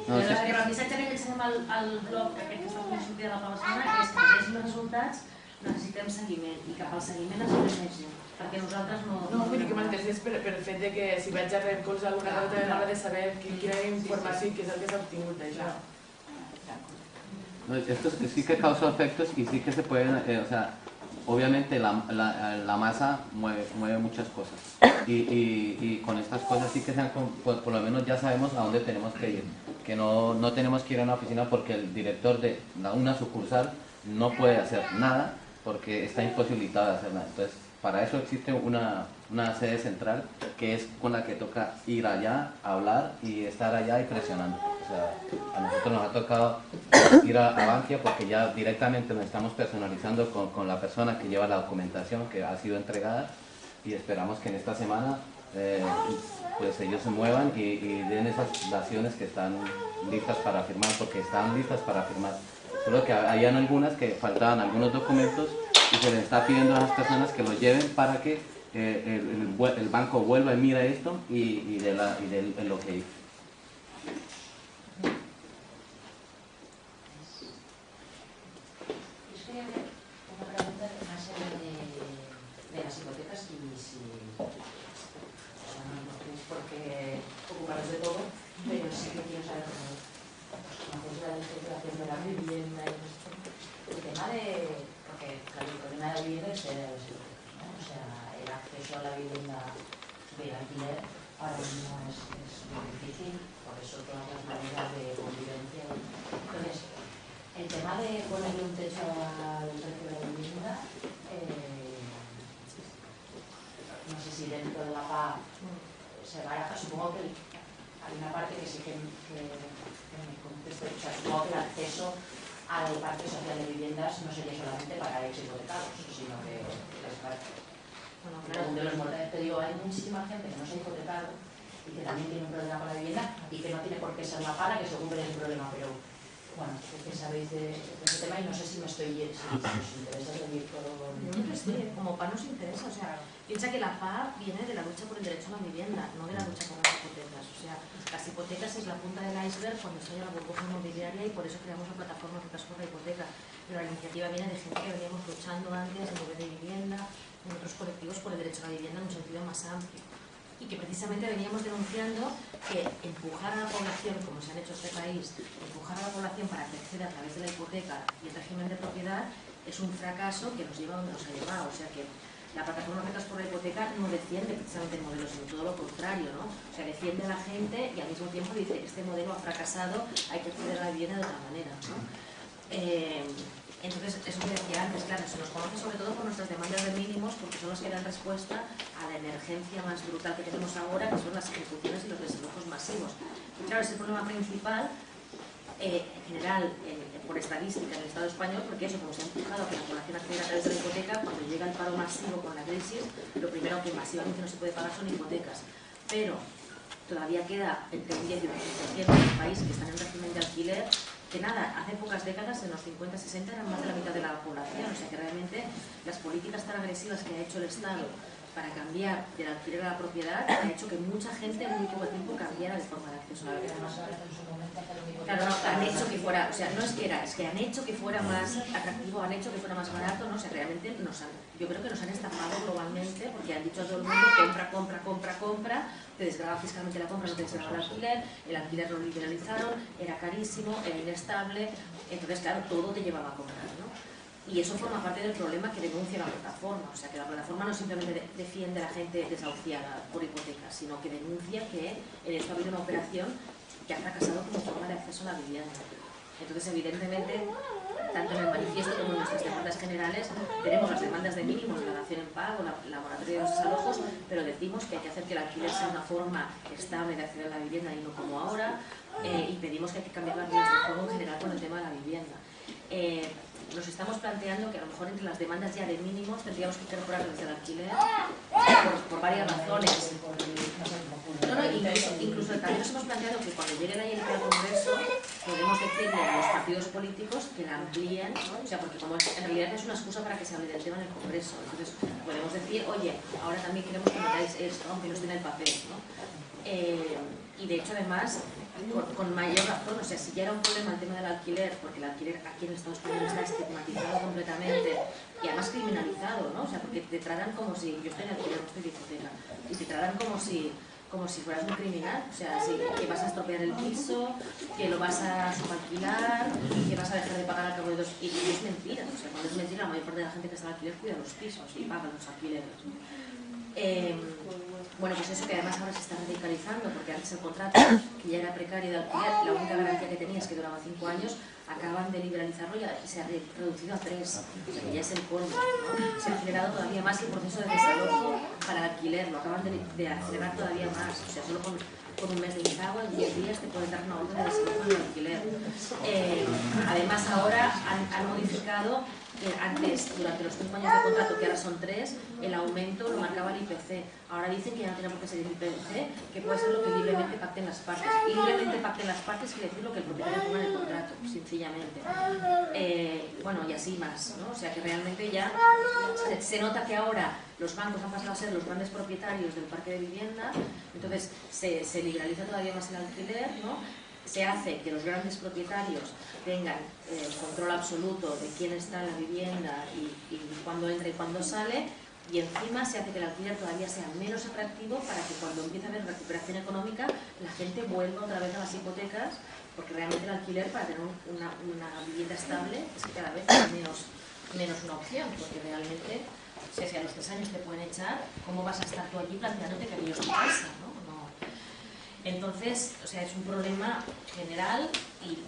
Però el missatge que llancem al blog aquest que està fent sortir de la nova setmana és que si hi hagi resultats necessitem seguiment i cap al seguiment es ve més gent, perquè nosaltres no... No, vull dir que m'interessés per el fet de que si vaig a recolzar alguna cosa també m'agrada de saber quina informació i què és el que s'ha obtingut d'això. Esto sí que causa efectos y sí que se pueden, o sea, obviamente la masa mueve muchas cosas y con estas cosas sí que por lo menos ya sabemos a dónde tenemos que ir, que no tenemos que ir a una oficina porque el director de una sucursal no puede hacer nada porque está imposibilitado de hacer nada. Entonces, para eso existe una sede central que es con la que toca ir allá, hablar y estar allá y presionando. O sea, a nosotros nos ha tocado ir a Bankia porque ya directamente nos estamos personalizando con la persona que lleva la documentación que ha sido entregada y esperamos que en esta semana pues ellos se muevan y den esas daciones que están listas para firmar, porque están listas para firmar. Solo que habían algunas que faltaban algunos documentos y se les está pidiendo a esas personas que los lleven para que el banco vuelva y mire esto y de lo que hizo. Yo quería hacer una pregunta más allá las hipotecas y si... O sea, no es porque ocuparos de todo, pero sí que quiero saber cómo conocéis la legislación de la vivienda y esto. El tema de... Porque claro, el problema de la vivienda es las hipotecas, ¿no? O sea, el acceso a la vivienda de alquiler ahora mismo es muy difícil, por eso todas las maneras de convivencia. Entonces, el tema de ponerle un techo al precio de la vivienda, no sé si dentro de la PA se baraja, supongo que hay una parte que sí que me conteste, o sea, supongo que el acceso al parque social de viviendas no sería solamente para ex hipotecados, sino que les parece. Bueno, claro, de los mortales, te digo, hay muchísima gente que no se ha hipotecado y que también tiene un problema con la vivienda y que no tiene por qué ser la PA que según ven el problema, pero bueno, que sabéis de ese tema y no sé si me estoy si os interesa seguir todo. Yo creo que sí, como PA nos interesa, o sea, piensa que la PA viene de la lucha por el derecho a la vivienda, no de la lucha por las hipotecas, o sea, las hipotecas es la punta del iceberg cuando estalla la burbuja inmobiliaria y por eso creamos la plataforma Rutas por la Hipoteca, pero la iniciativa viene de gente que veníamos luchando antes en nivel de vivienda, en otros colectivos por el derecho a la vivienda en un sentido más amplio. Y que precisamente veníamos denunciando que empujar a la población, como se ha hecho en este país, empujar a la población para que acceda a través de la hipoteca y el régimen de propiedad es un fracaso que nos lleva donde nos ha llevado. O sea que la plataforma Rentas por la Hipoteca no defiende precisamente el modelo, sino todo lo contrario, ¿no? O sea, defiende a la gente y al mismo tiempo dice que este modelo ha fracasado, hay que acceder a la vivienda de otra manera, ¿no? Entonces, eso que decía antes, claro, se nos conoce sobre todo por nuestras demandas de mínimos porque son los que dan respuesta a la emergencia más brutal que tenemos ahora, que son las ejecuciones y los desalojos masivos. Y claro, es el problema principal, en general, por estadística en el Estado español, porque eso, como se ha empujado a que la población acceda a través de la hipoteca, cuando llega el paro masivo con la crisis, lo primero que masivamente no se puede pagar son hipotecas. Pero todavía queda entre un 10 y un 15% del país que están en régimen de alquiler, que nada, hace pocas décadas, en los 50-60, eran más de la mitad de la población, o sea que realmente las políticas tan agresivas que ha hecho el Estado para cambiar del alquiler a la propiedad ha hecho que mucha gente en muy poco tiempo cambiara de forma de acceso a la vivienda. Claro, no, han hecho que fuera, o sea, no es que era, es que han hecho que fuera más atractivo, han hecho que fuera más barato, no, o sea, realmente yo creo que nos han estafado globalmente porque han dicho a todo el mundo compra, compra, compra, compra, te desgrava fiscalmente la compra, no te desgrava el alquiler lo liberalizaron, era carísimo, era inestable, entonces claro, todo te llevaba a comprar, ¿no? Y eso forma parte del problema que denuncia la plataforma, o sea, que la plataforma no simplemente defiende a la gente desahuciada por hipotecas, sino que denuncia que en esto ha habido una operación que ha fracasado como forma de acceso a la vivienda. Entonces, evidentemente, tanto en el manifiesto como en nuestras demandas generales, tenemos las demandas de mínimos, la dación en pago, la moratoria de los desalojos, pero decimos que hay que hacer que el alquiler sea una forma estable de acceder a la vivienda y no como ahora, y pedimos que hay que cambiar las reglas de juego en general con el tema de la vivienda. Nos estamos planteando que a lo mejor entre las demandas ya de mínimos tendríamos que incorporar desde el alquiler por varias razones. No, incluso también nos hemos planteado que cuando llegue la ILP al Congreso podemos decirle a los partidos políticos que la amplíen, ¿no? O sea, porque como en realidad es una excusa para que se hable del tema en el Congreso. Entonces podemos decir, oye, ahora también queremos que metáis esto, aunque no esté en el papel, ¿no? Y de hecho además con mayor razón, o sea, si ya era un problema el tema del alquiler, porque el alquiler aquí en Estados Unidos está estigmatizado completamente y además criminalizado, ¿no? O sea, porque te tratan como si, yo estoy en alquiler, no estoy de hipoteca, y te tratan como si fueras un criminal, o sea, que vas a estropear el piso, que lo vas a subalquilar, que vas a dejar de pagar al cabo de dos... Y es mentira, o sea, cuando es mentira, la mayor parte de la gente que está en alquiler cuida los pisos y paga los alquileres. Bueno, pues eso que además ahora se está radicalizando, porque antes el contrato, que ya era precario de alquiler, la única garantía que tenía es que duraba 5 años, acaban de liberalizarlo y se ha reducido a 3, o sea que ya es el colmo, ¿no? Se ha acelerado todavía más el proceso de desalojo para el alquiler, lo acaban de acelerar todavía más, o sea, solo con un mes de impago, en 10 días te pueden dar una orden de desalojo en el alquiler. Además ahora han modificado antes, durante los 5 años de contrato, que ahora son 3, el aumento lo marcaba el IPC. Ahora dicen que ya no tiene por qué ser el IPC, que puede ser lo que libremente pacten las partes. Y libremente pacten las partes quiere decir lo que el propietario ponga en el contrato, sencillamente. Bueno, y así más, ¿no? O sea que realmente ya se nota que ahora los bancos han pasado a ser los grandes propietarios del parque de vivienda, entonces se liberaliza todavía más el alquiler, ¿no? Se hace que los grandes propietarios tengan control absoluto de quién está en la vivienda y cuándo entra y cuándo sale, y encima se hace que el alquiler todavía sea menos atractivo para que cuando empiece a haber recuperación económica la gente vuelva otra vez a las hipotecas, porque realmente el alquiler para tener una vivienda estable es que cada vez es menos una opción, porque realmente si a los 3 años te pueden echar, ¿cómo vas a estar tú allí planteándote que aquello es tu casa? ¿No? Entonces, o sea, es un problema general y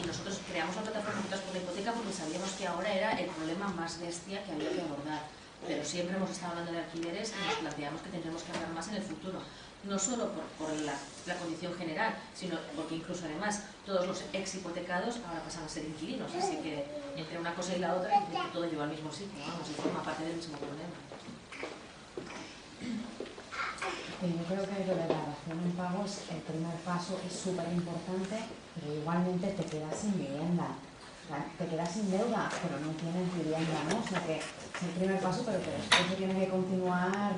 nosotros creamos la plataforma Juntas por la Hipoteca porque sabíamos que ahora era el problema más bestia que había que abordar. Pero siempre hemos estado hablando de alquileres y nos planteamos que tendremos que hablar más en el futuro. No solo por la condición general, sino porque incluso además todos los ex hipotecados ahora pasan a ser inquilinos. Así que entre una cosa y la otra todo lleva al mismo sitio, vamos, y forma parte del mismo problema. Yo creo que lo de la dación en pagos, el primer paso es súper importante, pero igualmente te quedas sin vivienda. O sea, te quedas sin deuda, pero no tienes vivienda, ¿no? O sea que es el primer paso, pero que después se tiene que continuar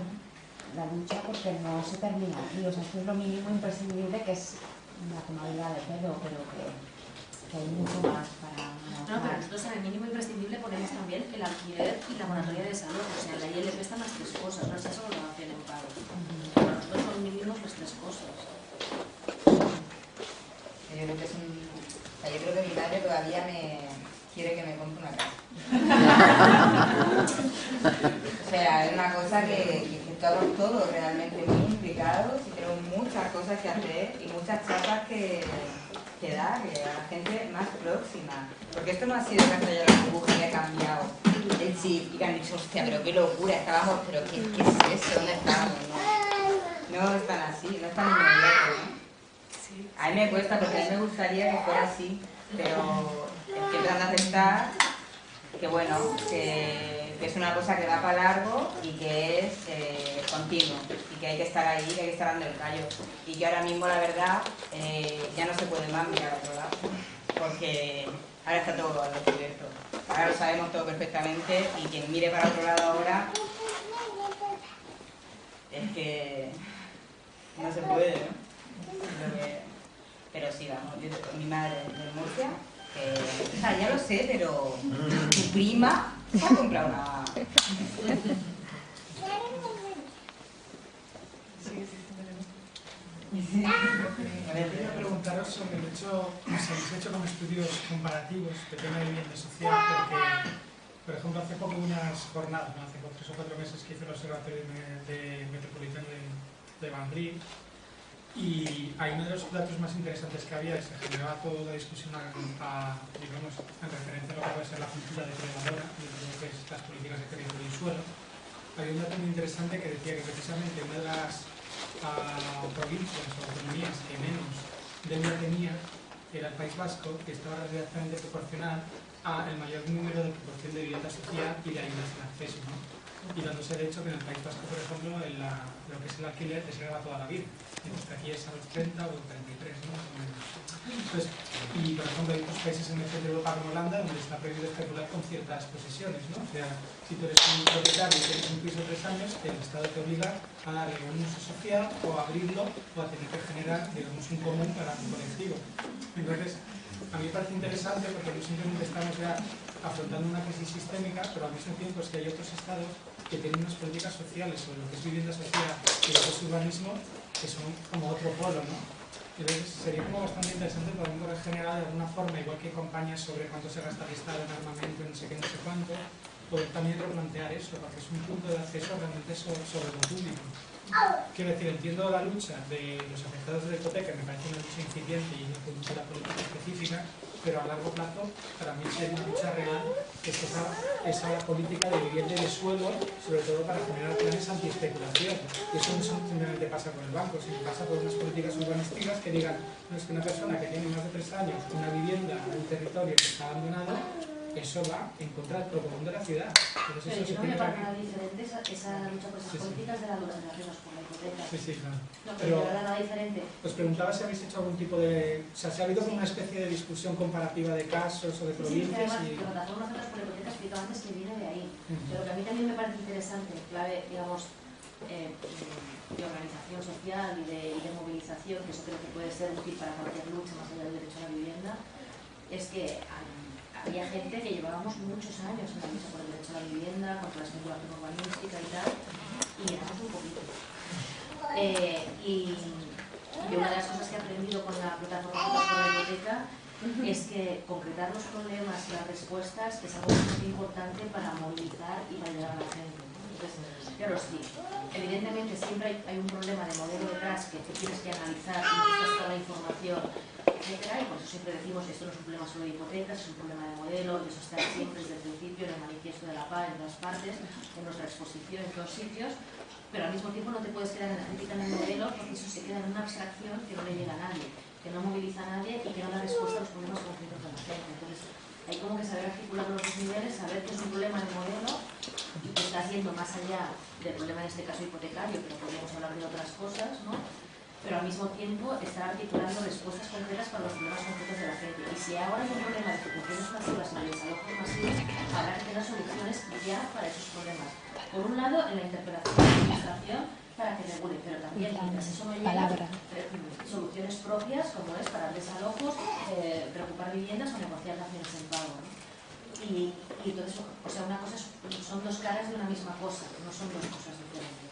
la lucha porque no se termina aquí. O sea, esto es lo mínimo imprescindible, que es la tomadura de pelo, pero que hay mucho más para... No, pero nosotros en el mínimo imprescindible ponemos también el alquiler y la moratoria de salud. O sea, en la ILP están las 3 cosas, no es solo la dación en pagos. Para nosotros son mínimos las 3 cosas. Yo creo que es yo creo que mi madre todavía me quiere que me compre una casa. O sea, es una cosa que estamos todos realmente muy implicados y tenemos muchas cosas que hacer y muchas chapas que darle a la gente más próxima. Porque esto no ha sido que hasta ya la burbuja que ha cambiado el chip y que han dicho, hostia, pero qué locura, estábamos, pero ¿qué es eso? ¿Dónde estábamos? No es tan así, no es tan inmediato, ¿no? A mí me cuesta porque a mí me gustaría que fuera así, pero estoy tratando de aceptar que bueno, que es una cosa que va para largo y que es continuo y que hay que estar ahí, que hay que estar dando el callo y que ahora mismo la verdad ya no se puede más mirar a otro lado porque ahora está todo al descubierto, ahora lo sabemos todo perfectamente y quien mire para otro lado ahora es que no se puede, ¿no? Pero sí, vamos, mi madre de Murcia, o sea, ya lo sé, pero tu prima se ha comprado una... Quería preguntaros sobre el hecho, si habéis hecho como estudios comparativos de tema de vivienda social, porque, por ejemplo, hace poco unas jornadas, ¿no? Hace 3 o 4 meses que hice el observatorio metropolitano de Madrid. Y hay uno de los datos más interesantes que había, se generaba toda la discusión digamos, en referencia a lo que puede ser la cultura depredadora y lo que es las políticas de territorio y suelo. Había un dato muy interesante que decía que precisamente una de las provincias o autonomías que menos deuda tenía era el País Vasco, que estaba directamente proporcional al mayor número de proporción de vivienda social y de ayudas en acceso, ¿no? Y dándose el hecho que en el País Vasco, por ejemplo, lo que es el alquiler se graba toda la vida, mientras que aquí es a los 30 o 33, ¿no? Entonces, y por ejemplo hay otros países en el centro de Europa como Holanda donde está prohibido especular con ciertas posesiones, ¿no? O sea, si tú eres un propietario y tienes un piso de 3 años, el Estado te obliga a darle un uso social o a abrirlo o a tener que generar, digamos, un común para un colectivo. Entonces, a mí me parece interesante porque no simplemente estamos ya afrontando una crisis sistémica, pero al mismo tiempo es que hay otros estados que tienen unas políticas sociales sobre lo que es vivienda social y lo que es urbanismo que son como otro polo, ¿no? Entonces sería como bastante interesante para un poder general de alguna forma, igual que campañas sobre cuánto se gasta el Estado en armamento, no sé qué, no sé cuánto, poder también replantear eso, porque es un punto de acceso realmente sobre lo público. Quiero decir, entiendo la lucha de los afectados de la hipoteca, me parece una lucha incipiente y una cultura política específica, pero a largo plazo, para mí sería una lucha real, es esa política de vivienda y de suelo, sobre todo para generar planes anti-especulación. Y eso no simplemente pasa con el banco, sino pasa por unas políticas urbanísticas que digan, no es que una persona que tiene más de 3 años una vivienda en un territorio que está abandonado, eso va en contra del propósito de la ciudad. Entonces, pero eso yo no me parece nada diferente esa lucha por esas políticas de la lucha de las reglas por la hipoteca. Sí, sí, claro. No, pero no era nada diferente. Os preguntaba si habéis hecho algún tipo de... O sea, si ha habido como una especie de discusión comparativa de casos o de provincias. Sí, además, la plataforma Juntas por la Hipoteca explicaba antes que viene de ahí. Pero que a mí también me parece interesante, clave, digamos, de organización social y de movilización, que eso creo que puede ser útil para cualquier lucha más allá del derecho a la vivienda, es que había gente que llevábamos muchos años en la lucha por el derecho derecho a la vivienda, contra la especulación urbanística y tal, y hace un poquito. Y una de las cosas que he aprendido con la plataforma por la hipoteca es que concretar los problemas y las respuestas es algo muy importante para movilizar y para ayudar a la gente. Entonces, claro, sí, evidentemente siempre hay un problema de modelo detrás que tienes que analizar, necesitas toda la información, etcétera, y por eso siempre decimos que esto no es un problema solo de hipotecas, es un problema de modelo, y eso está siempre desde el principio en el manifiesto de la PA, en todas partes, en nuestra exposición, en todos sitios, pero al mismo tiempo no te puedes quedar en la crítica en el modelo porque eso se queda en una abstracción que no le llega a nadie, que no moviliza a nadie y que no da respuesta a los problemas concretos de la gente. Entonces, hay como que saber articular los dos niveles, saber que es un problema de modelo y que está yendo más allá del problema en este caso hipotecario, pero podríamos hablar de otras cosas, ¿no? Pero al mismo tiempo estar articulando respuestas concretas para los problemas concretos de la gente. Y si ahora hay un problema de ejecuciones masivas y de desalojos masivos, habrá que tener soluciones ya para esos problemas. Por un lado, en la interpelación de la administración para que regule, pero también mientras eso no llega, soluciones propias como es para desalojos, preocupar viviendas o negociar daciones en pago, ¿no? Y todo eso, o sea, una cosa son dos caras de una misma cosa, no son dos cosas diferentes.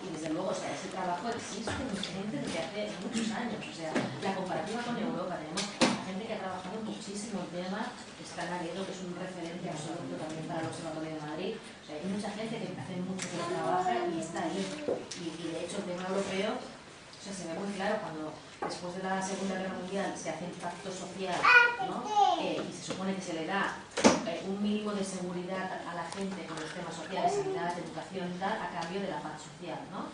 Y desde luego, o sea, ese trabajo existe gente desde hace muchos años. O sea, la comparativa con Europa, tenemos gente que ha trabajado muchísimo el tema, está Naredo, que es un referente absoluto también para el Observatorio de Madrid. O sea, hay mucha gente que hace mucho que lo trabaja y está ahí. Y de hecho, el tema europeo, o sea, se ve muy claro cuando después de la Segunda Guerra Mundial se hace el pacto social, ¿no? Y se supone que se le da un mínimo de seguridad a la gente con los temas sociales, sanidad, educación y tal, a cambio de la paz social, ¿no?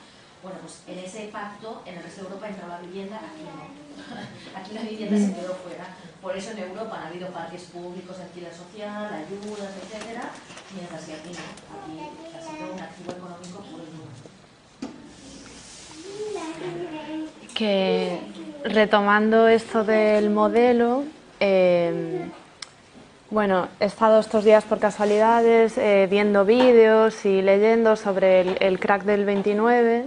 Bueno, pues en ese pacto, en el resto de Europa entró la vivienda, aquí no. Aquí la vivienda se quedó fuera. Por eso en Europa han habido parques públicos de alquiler social, ayudas, etcétera, mientras que aquí no. Aquí ha sido un activo económico puro y duro. Que retomando esto del modelo, bueno, he estado estos días por casualidades viendo vídeos y leyendo sobre el crack del 29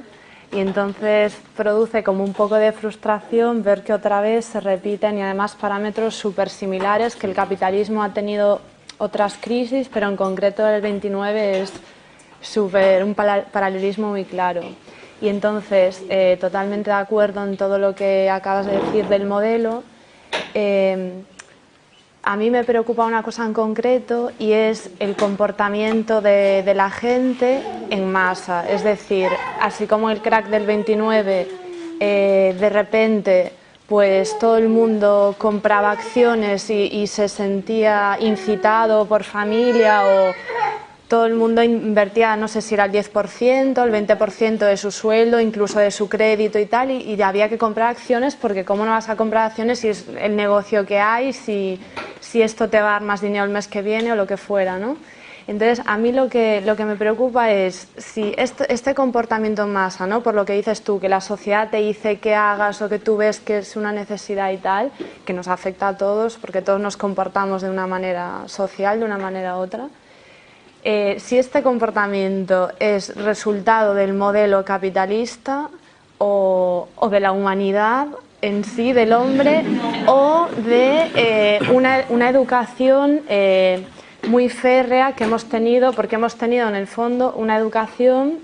y entonces produce como un poco de frustración ver que otra vez se repiten y además parámetros súper similares, que el capitalismo ha tenido otras crisis, pero en concreto el 29 es un paralelismo muy claro. Y entonces, totalmente de acuerdo en todo lo que acabas de decir del modelo. A mí me preocupa una cosa en concreto y es el comportamiento de la gente en masa. Es decir, así como el crack del 29, de repente, pues todo el mundo compraba acciones y se sentía incitado por familia o todo el mundo invertía, no sé si era el 10%, el 20% de su sueldo, incluso de su crédito y tal, y había que comprar acciones porque ¿cómo no vas a comprar acciones si es el negocio que hay, si esto te va a dar más dinero el mes que viene o lo que fuera, ¿no? Entonces, a mí lo que me preocupa es si este comportamiento en masa, ¿no? Por lo que dices tú, que la sociedad te dice que hagas o que tú ves que es una necesidad y tal, que nos afecta a todos porque todos nos comportamos de una manera social, de una manera u otra. Si este comportamiento es resultado del modelo capitalista o de la humanidad en sí, del hombre, o de una educación muy férrea que hemos tenido, porque hemos tenido en el fondo una educación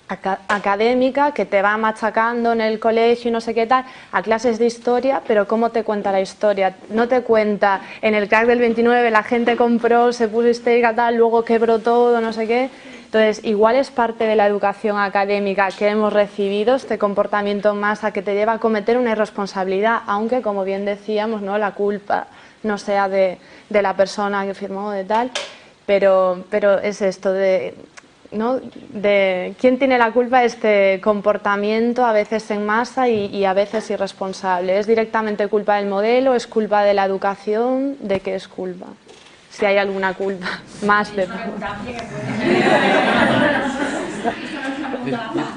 académica que te va machacando en el colegio y no sé qué tal, a clases de historia, pero ¿cómo te cuenta la historia? No te cuenta, en el crack del 29 la gente compró, se puso histérica tal, luego quebró todo, no sé qué. Entonces, igual es parte de la educación académica que hemos recibido, este comportamiento en masa que te lleva a cometer una irresponsabilidad, aunque, como bien decíamos, ¿no?, la culpa no sea de la persona que firmó de tal, pero es esto ¿no?, de quién tiene la culpa de este comportamiento a veces en masa y a veces irresponsable. ¿Es directamente culpa del modelo? ¿Es culpa de la educación? ¿De qué es culpa? Si hay alguna culpa más de...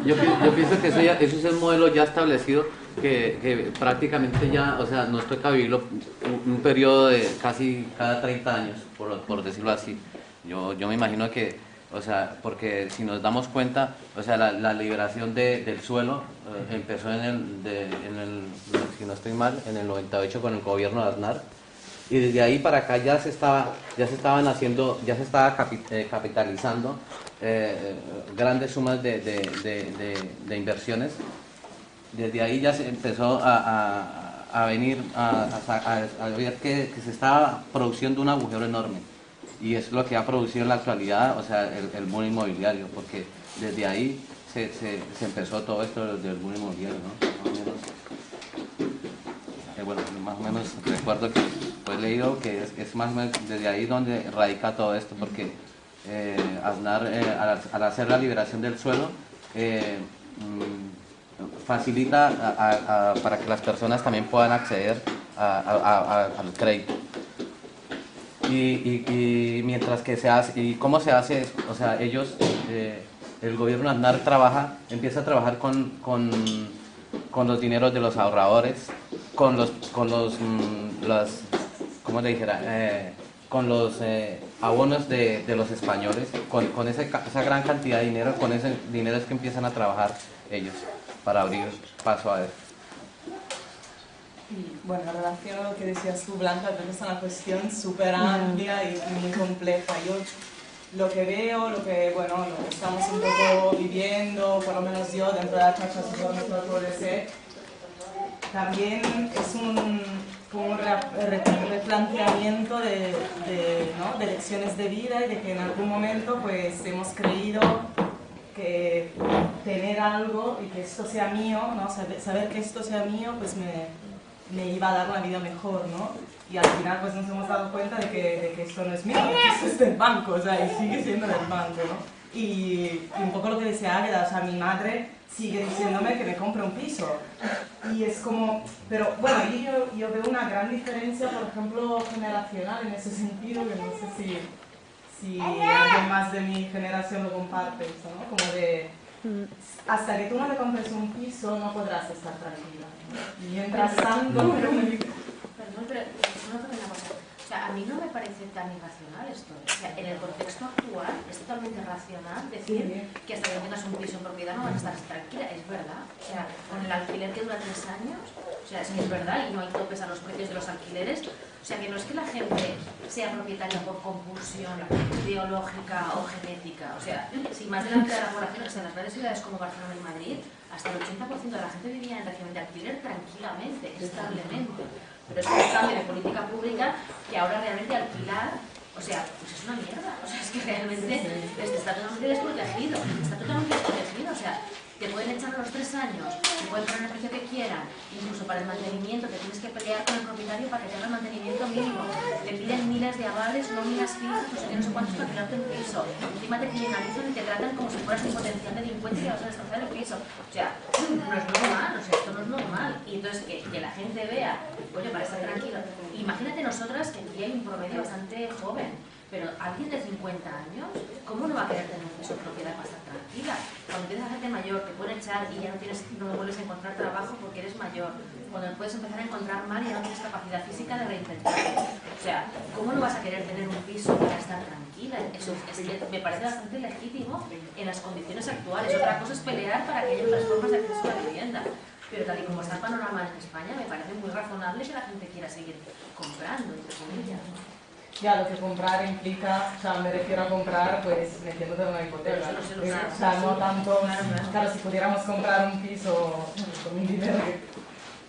Yo pienso que eso es el modelo ya establecido que prácticamente ya, o sea, nos toca vivirlo un periodo de casi cada 30 años, por decirlo así. Yo me imagino que, o sea, porque si nos damos cuenta, o sea, la liberación del suelo empezó si no estoy mal, en el 98 con el gobierno de Aznar, Y desde ahí para acá ya se estaba capitalizando grandes sumas de inversiones. Desde ahí ya se empezó a venir a ver que se estaba produciendo un agujero enorme, y es lo que ha producido en la actualidad, o sea, el boom inmobiliario, porque desde ahí se empezó todo esto del boom inmobiliario, ¿no? Bueno, más o menos recuerdo que fue leído que es más o menos desde ahí donde radica todo esto, porque Aznar, al hacer la liberación del suelo, facilita para que las personas también puedan acceder al crédito. Y mientras que se hace, ¿y cómo se hace? O sea, ellos, el gobierno Aznar empieza a trabajar con los dineros de los ahorradores, con los ¿cómo le dijera? Con los abonos de los españoles, con esa gran cantidad de dinero, con ese dinero es que empiezan a trabajar ellos para abrir paso a eso. Bueno, en relación a lo que decías tú, Blanca, creo que es una cuestión súper amplia y muy compleja. Yo lo que veo, lo que estamos un poco viviendo, por lo menos yo dentro de la Xarxa Social Metropolitana, también es un replanteamiento de lecciones de vida, y de que en algún momento pues hemos creído que tener algo y que esto sea mío, ¿no? Saber que esto sea mío, pues me iba a dar una vida mejor, ¿no? Y al final pues nos hemos dado cuenta de que esto no es mío, que esto es del banco, o sea, y sigue siendo del banco, ¿no? Y un poco lo que decía Águeda, o sea, mi madre sigue diciéndome que me compre un piso. Y es como, pero bueno, yo veo una gran diferencia, por ejemplo, generacional en ese sentido, que no sé si alguien más de mi generación lo comparte, ¿no? Como de, hasta que tú no te compres un piso no podrás estar tranquila, ¿no? Y mientras tanto... Perdón, pero una cosa. O sea, a mí no me parece tan irracional esto. O sea, en el contexto actual es totalmente racional decir que hasta que tengas un piso en propiedad no vas a estar tranquila. Es verdad. O sea, con el alquiler que dura 3 años, o sea, es que es verdad y no hay topes a los precios de los alquileres. O sea, que no es que la gente sea propietaria por compulsión ideológica o genética. O sea, si más de la mitad de la población, o sea, en las grandes ciudades como Barcelona y Madrid, hasta el 80% de la gente vivía en régimen de alquiler tranquilamente, establemente. Pero es un cambio de política pública que ahora realmente alquilar, o sea, pues es una mierda. O sea, es que realmente está totalmente desprotegido. Está totalmente desprotegido. O sea, te pueden echar a los 3 años, te pueden poner el precio que quieran, incluso para el mantenimiento te tienes que pelear con el propietario para que te haga el mantenimiento mínimo. Te piden miles de avales, nóminas fijas, no sé qué, no sé cuántos para alquilarte un piso. Encima te criminalizan y te tratan como si fueras un potencial delincuente y te vas a destrozar el piso. O sea, no es normal, o sea, esto no es normal. Y entonces que la gente vea, oye, para estar tranquilo. Imagínate nosotras que aquí hay un promedio bastante joven. Pero alguien de 50 años, ¿cómo no va a querer tener un piso de propiedad para estar tranquila? Cuando empiezas a hacerte mayor, te pueden echar y ya no vuelves a encontrar trabajo porque eres mayor. Cuando puedes empezar a encontrar mal y ya no tienes capacidad física de reinventarte. O sea, ¿cómo no vas a querer tener un piso para estar tranquila? Eso es que me parece bastante legítimo en las condiciones actuales. Otra cosa es pelear para que haya otras formas de acceso a la vivienda. Pero tal y como está el panorama en España, me parece muy razonable que la gente quiera seguir comprando, entre comillas. Ya, lo que comprar implica, o sea, me refiero a comprar, pues, metiéndote en una hipoteca. O sea, no tanto, claro, si pudiéramos comprar un piso con un dinero que...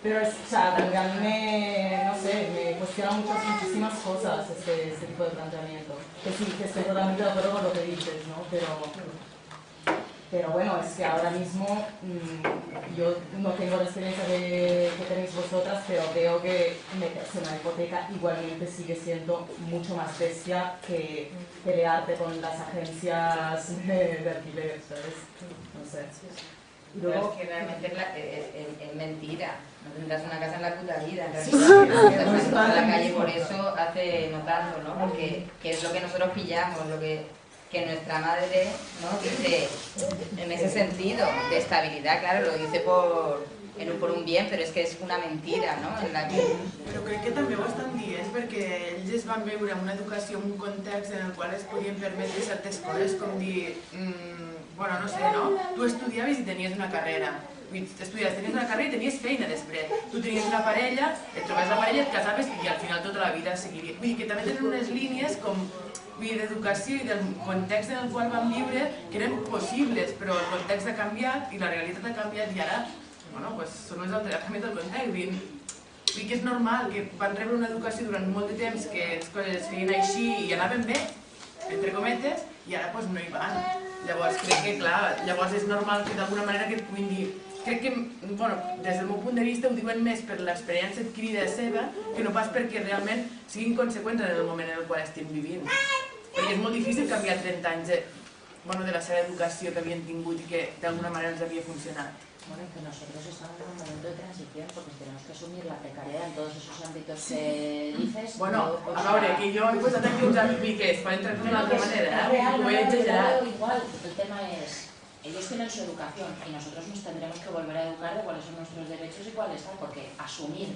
Pero, o sea, también no sé, me cuestiona muchísimas cosas este tipo de planteamiento. Que sí, que estoy totalmente de acuerdo con lo que dices, ¿no? Pero bueno, es que ahora mismo yo no tengo la experiencia que tenéis vosotras, pero veo que meterse en una hipoteca igualmente sigue siendo mucho más bestia que pelearte con las agencias de alquiler, ¿sabes? No sé. Y luego, es que realmente es mentira. No tendrás una casa en la puta vida, en realidad. No estás en la calle por eso hace notarlo, ¿no? Porque es lo que nosotros pillamos, lo que nuestra madre, ¿no? Dice en ese sentido de estabilidad, claro, lo dice por un bien, però és que és una mentira, no? Però crec que també ho estan dient perquè ells es van veure en una educació, en un context en el qual es podien permetre certes coses, com dir, bueno, no sé, no? Tu estudiaves i tenies una carrera estudiaves, tenies una carrera i tenies feina després. Tu tenies una parella, et trobaves la parella, et casaves i al final tota la vida seguiria. Vull dir que també tenen unes línies com d'educació i del context en el qual vam viure que eren possibles, però el context ha canviat i la realitat ha canviat i ara són uns altres, ha canviat el context. Vull dir que és normal que van rebre una educació durant molt de temps que les coses es feien així i anaven bé, entre cometes, i ara no hi van. Llavors crec que, clar, llavors és normal que d'alguna manera que et puguin dir... Crec que, des del meu punt de vista, ho diuen més per l'experiència adquirida seva que no pas perquè realment siguin conseqüents en el moment en el qual estem vivint. Perquè és molt difícil canviar 30 anys de la seva educació que havien tingut i que d'alguna manera els havia funcionat. Bueno, que nosotros estamos en un momento de transición porque tenemos que asumir la precariedad en todos esos ámbitos que dices. Bueno, a veure, que jo he posat aquí uns amigues per entrar d'una altra manera, ho he exagerat. Igual, el tema es, ellos tienen su educación y nosotros nos tendremos que volver a educar de cuáles son nuestros derechos y cuáles están, porque asumir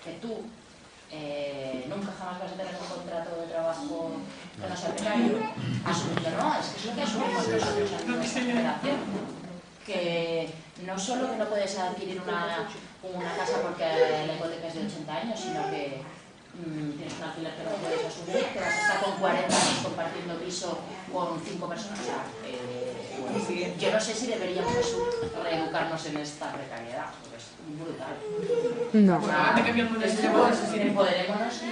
que tú nunca jamás vas a tener un contrato de trabajo que no sea precario, asumirlo no, es que es lo que asumimos nosotros en nuestra generación. Que no solo que no puedes adquirir una casa porque la hipoteca es de 80 años, sino que tienes un alquiler que no puedes asumir, que vas a estar con 40 años compartiendo piso con 5 personas. O sea, yo no sé si deberíamos reeducarnos en esta precariedad, porque es brutal. No. Empoderémonos y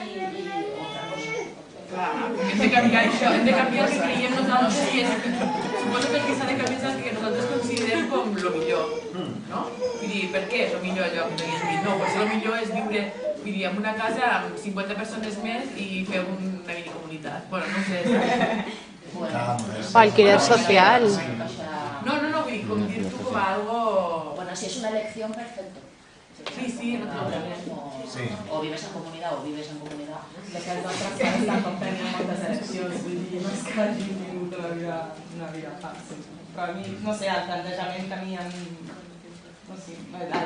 otra cosa. Clar, hem de canviar això, hem de canviar el que creiem nosaltres. Suposo que el que s'ha de canviar és el que nosaltres considerem com el millor, no? Vull dir, per què és el millor allò que deies? No, potser el millor és viure en una casa amb 50 persones més i fer una minicomunitat. Bueno, no sé. O alquiler social. No, vull dir, com dir-ho com algo... Bueno, si es una elección, perfecto. Sí, no o vives en comunitat o vives en comunitat. De que els altres pares tampoc tenien moltes eleccions, vull dir, no és que hagin tingut una vida fàcil. Però a mi, no sé, el plantejament que a mi, no sé,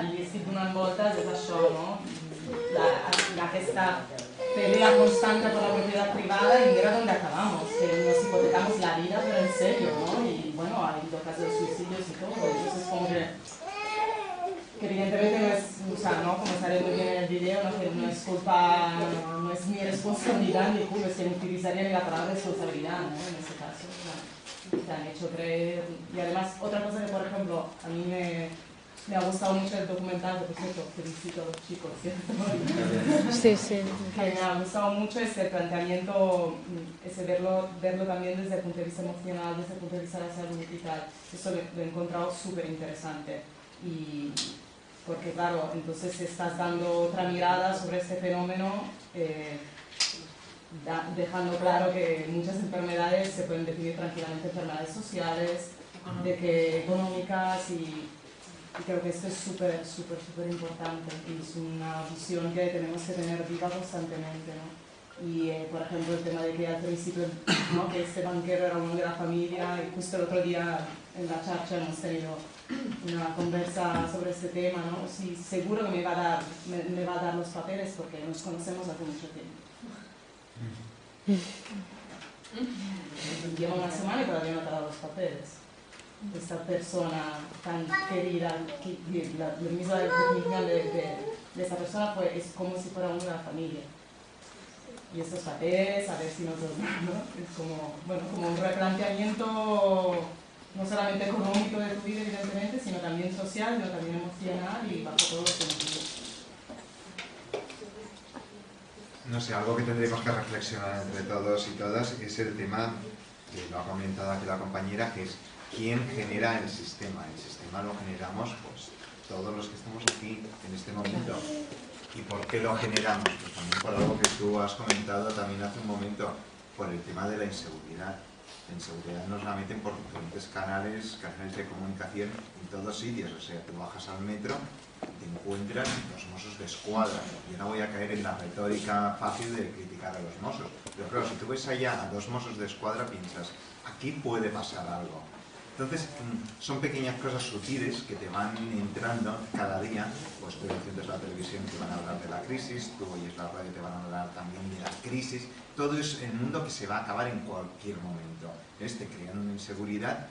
li estic donant voltes és això, no? Aquesta pelea constante por la propiedad privada y mira dónde acabamos, que nos hipotecamos la vida, pero en serio, ¿no? Y bueno, ha habido casos de suicidios y todo, entonces como que evidentemente no es, o sea, ¿no? Como sale muy bien en el video, no, que no es culpa, no es mi responsabilidad ni culpa, es que no utilizaría ni la palabra responsabilidad, ¿no? En ese caso, o sea, te han hecho creer. Y además, otra cosa que, por ejemplo, a mí me ha gustado mucho el documental, por cierto, felicito a los chicos, ¿cierto? Sí. Que me ha gustado mucho ese planteamiento, ese verlo también desde el punto de vista emocional, desde el punto de vista de la salud y tal. Eso lo he encontrado súper interesante. Y porque claro, entonces estás dando otra mirada sobre este fenómeno, dejando claro que muchas enfermedades se pueden definir tranquilamente enfermedades sociales, económicas y creo que esto es súper importante y es una visión que tenemos que tener viva constantemente, ¿no? Y por ejemplo el tema de que al principio, ¿no? Que este banquero era uno de la familia y justo el otro día en la charcha hemos tenido una conversa sobre este tema, ¿no? Sí, seguro que me va a dar los papeles porque nos conocemos hace mucho tiempo. Lleva una semana y todavía no te ha dado los papeles. Esta persona tan querida, la misma definición de esta persona es como si fuera una de la familia. Y estos papeles, a ver si nosotros, ¿no? Es como un replanteamiento no solamente económico de tu vida, evidentemente, sino también social, sino también emocional y bajo todos los sentidos. No sé, algo que tendremos que reflexionar entre todos y todas es el tema, que lo ha comentado aquí la compañera, que es quién genera el sistema. El sistema lo generamos pues todos los que estamos aquí en este momento. ¿Y por qué lo generamos? Pues también por algo que tú has comentado también hace un momento, por el tema de la inseguridad. La inseguridad nos la meten por diferentes canales de comunicación en todos sitios. O sea, tú bajas al metro, te encuentras los Mossos de Escuadra. Yo no voy a caer en la retórica fácil de criticar a los Mossos. Pero claro, si tú ves allá a 2 Mossos de Escuadra, piensas, aquí puede pasar algo. Entonces, son pequeñas cosas sutiles que te van entrando cada día. Pues tú enciendes la televisión y te van a hablar de la crisis, tú oyes la radio y te van a hablar también de la crisis. Todo es el mundo que se va a acabar en cualquier momento. Te crean una inseguridad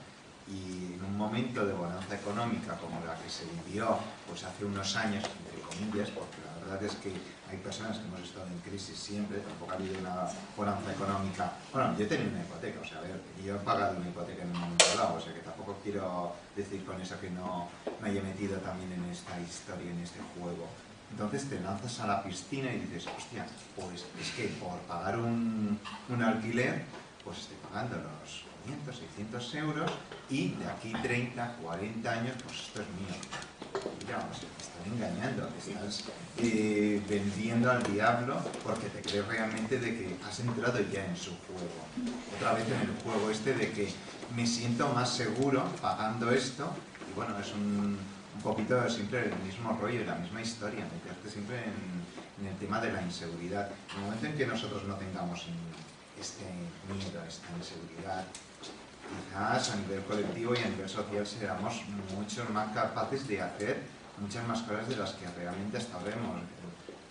y en un momento de bonanza económica como la que se vivió pues hace unos años, entre comillas, porque la verdad es que hay personas que hemos estado en crisis siempre, tampoco ha habido una bonanza económica. Bueno, yo he tenido una hipoteca, o sea, a ver, yo he pagado una hipoteca en un momento dado, o sea que tampoco quiero decir con eso que no me haya metido también en esta historia, en este juego. Entonces te lanzas a la piscina y dices, hostia, pues es que por pagar un alquiler, pues estoy pagando los 500, 600 euros y de aquí 30, 40 años, pues esto es mío. Mira, o sea, te están engañando, te estás vendiendo al diablo porque te crees realmente de que has entrado ya en su juego. Otra vez en el juego este de que me siento más seguro pagando esto y bueno, es un poquito siempre el mismo rollo y la misma historia, meterte siempre en el tema de la inseguridad. En el momento en que nosotros no tengamos este miedo, esta inseguridad, quizás a nivel colectivo y a nivel social seremos mucho más capaces de hacer muchas más cosas de las que realmente hasta ahora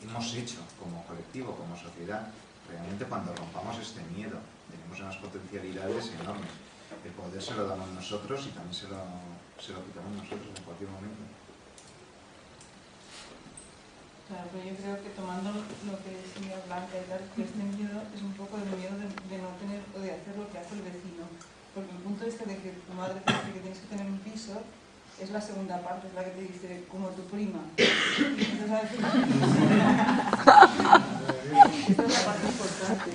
hemos hecho como colectivo, como sociedad. Realmente cuando rompamos este miedo tenemos unas potencialidades enormes. El poder se lo damos nosotros y también se lo quitamos nosotros en cualquier momento. Claro, pero yo creo que tomando lo que decía Blanca y tal, que este miedo es un poco el miedo de no tener o de hacer lo que hace el vecino. Porque el punto este de que tu madre te dice que tienes que tener un piso es la segunda parte, es la que te dice como tu prima. Entonces, a veces, esta es la parte importante,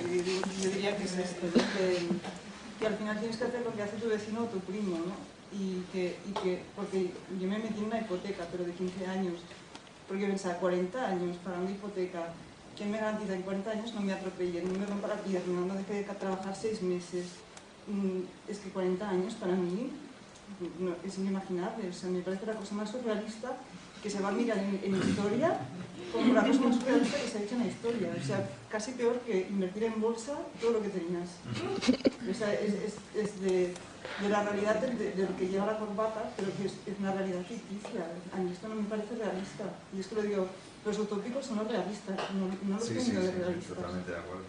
yo diría que es esto, ¿no? Que al final tienes que hacer lo que hace tu vecino o tu primo, ¿no? Porque yo me metí en una hipoteca, pero de 15 años, porque pensaba, 40 años pagando hipoteca, ¿quién me garantiza que en 40 años no me atropellen, no me rompa la pierna, no deje de trabajar 6 meses? Es que 40 años para mí no, es inimaginable, o sea, me parece la cosa más surrealista que se va a mirar en historia como la cosa más surrealista que se ha hecho en la historia, o sea, casi peor que invertir en bolsa todo lo que tenías. O sea, es de la realidad del que lleva la corbata, pero que es una realidad ficticia. A mí esto no me parece realista, y es que lo digo, los utópicos son los realistas, no los tengo de realistas. Sí, totalmente de acuerdo.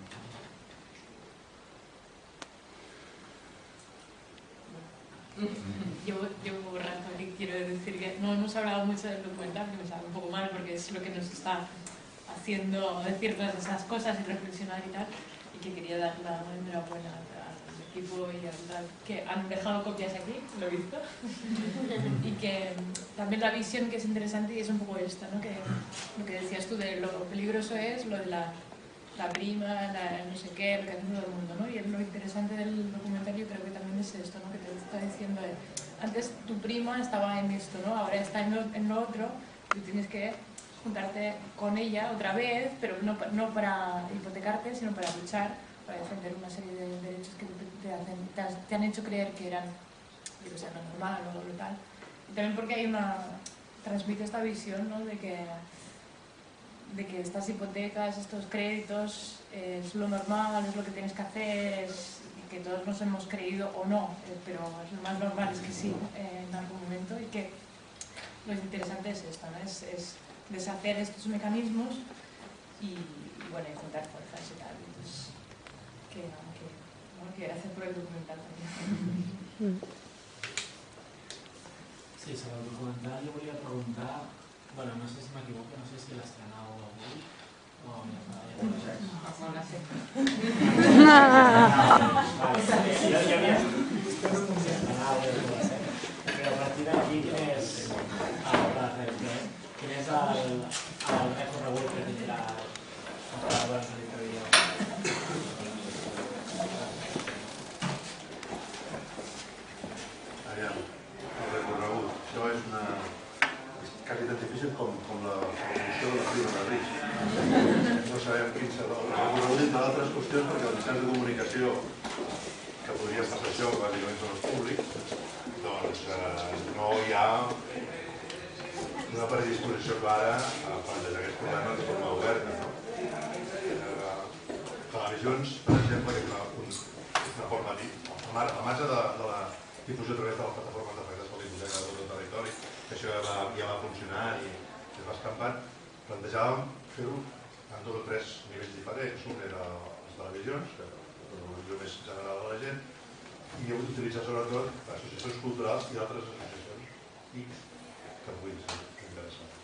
Yo rato quiero decir que no hemos hablado mucho del documental, que me sabe un poco mal porque es lo que nos está haciendo decir todas esas cosas y reflexionar y tal, y que quería dar la enhorabuena al equipo y al tal, que han dejado copias aquí, lo he visto, y que también la visión que es interesante y es un poco esta, ¿no? Que lo que decías tú de lo peligroso es lo de la prima, no sé qué, lo que hace todo el mundo, ¿no? Y lo interesante del documentario creo que también es esto, ¿no? Que te está diciendo, antes tu prima estaba en esto, ¿no? Ahora está en lo otro, tú tienes que juntarte con ella otra vez, pero no para hipotecarte, sino para luchar, para defender una serie de derechos que te han hecho creer que eran, yo sé, lo normal o lo tal. Y también porque transmite esta visión, ¿no? De que estas hipotecas, estos créditos, es lo normal, es lo que tienes que hacer, y que todos nos hemos creído o no, pero lo más normal es que sí, en algún momento, y que lo interesante es esto, ¿no? Es deshacer estos mecanismos y bueno, y juntar fuerzas y tal. Entonces, que hacer por el documental también. Sí, sobre el documental yo volia preguntar, bueno, no sé si m'equivoco, no sé si l'estrenau avui o no sé. Però a partir d'aquí quin és el recorregut que tindrà el govern territorial? El recorregut, això és quasi tan difícil com la solució de la prima de risc. No sabem quin serà el recorregut, entre altres qüestions, perquè els mitjans de comunicació, que podria estar això, bàsicament són els públics, doncs no hi ha una predisposició clara a plantejar aquests problemes de forma oberta. Televisions, per exemple, que és una forma, a marge de la difusió a través de les plataformes d'afectats per l'hipoteca de tot el territori, que això ja va funcionar i es va escampant, plantejàvem fer-ho en 2 o 3 nivells diferents. Un era les televisions, que és la televisió més general de la gent, i heu d'utilitzar sobretot associacions culturals i altres associacions X que puguin ser interessants.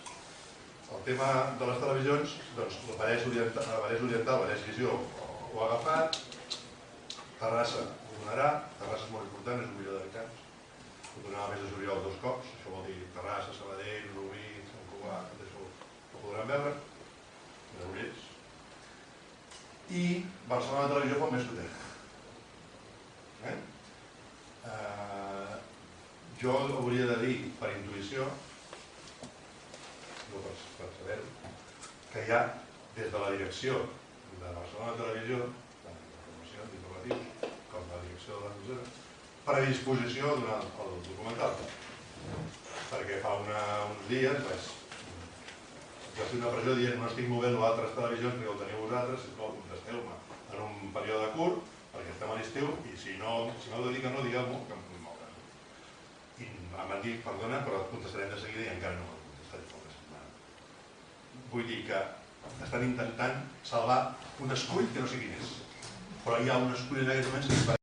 El tema de les televisions, doncs el Vallès Oriental, Vallès Visió ho ha agafat, Terrassa ho donarà, Terrassa és molt important, és 1 milió d'habitants, ho donarà el mes de juliol 2 cops, això vol dir Terrassa, Sabadell, Rubí, Sant Cugat, tot això ho podran veure, Granollers. I Barcelona Televisió fa un mes que té. Jo hauria de dir, per intuïció, no per saber-ho, que hi ha des de la direcció de Barcelona Televisió, tant d'informacions, d'informatius, com de la direcció de l'emissora, predisposició a donar el documental. Perquè fa uns dies vaig exercir una pressió dient no estic movent altres televisions perquè ho teniu vosaltres, sisplau, contesteu-me en un període curt, perquè estem a l'estiu, i si no heu de dir que no, digueu-m'ho, que em puc moure. I em van dir, perdona, però et contestarem de seguida i encara no m'ho contestat fa una setmana. Vull dir que estan intentant salvar un escull que no sé quin és. Però hi ha un escull en aquests moments que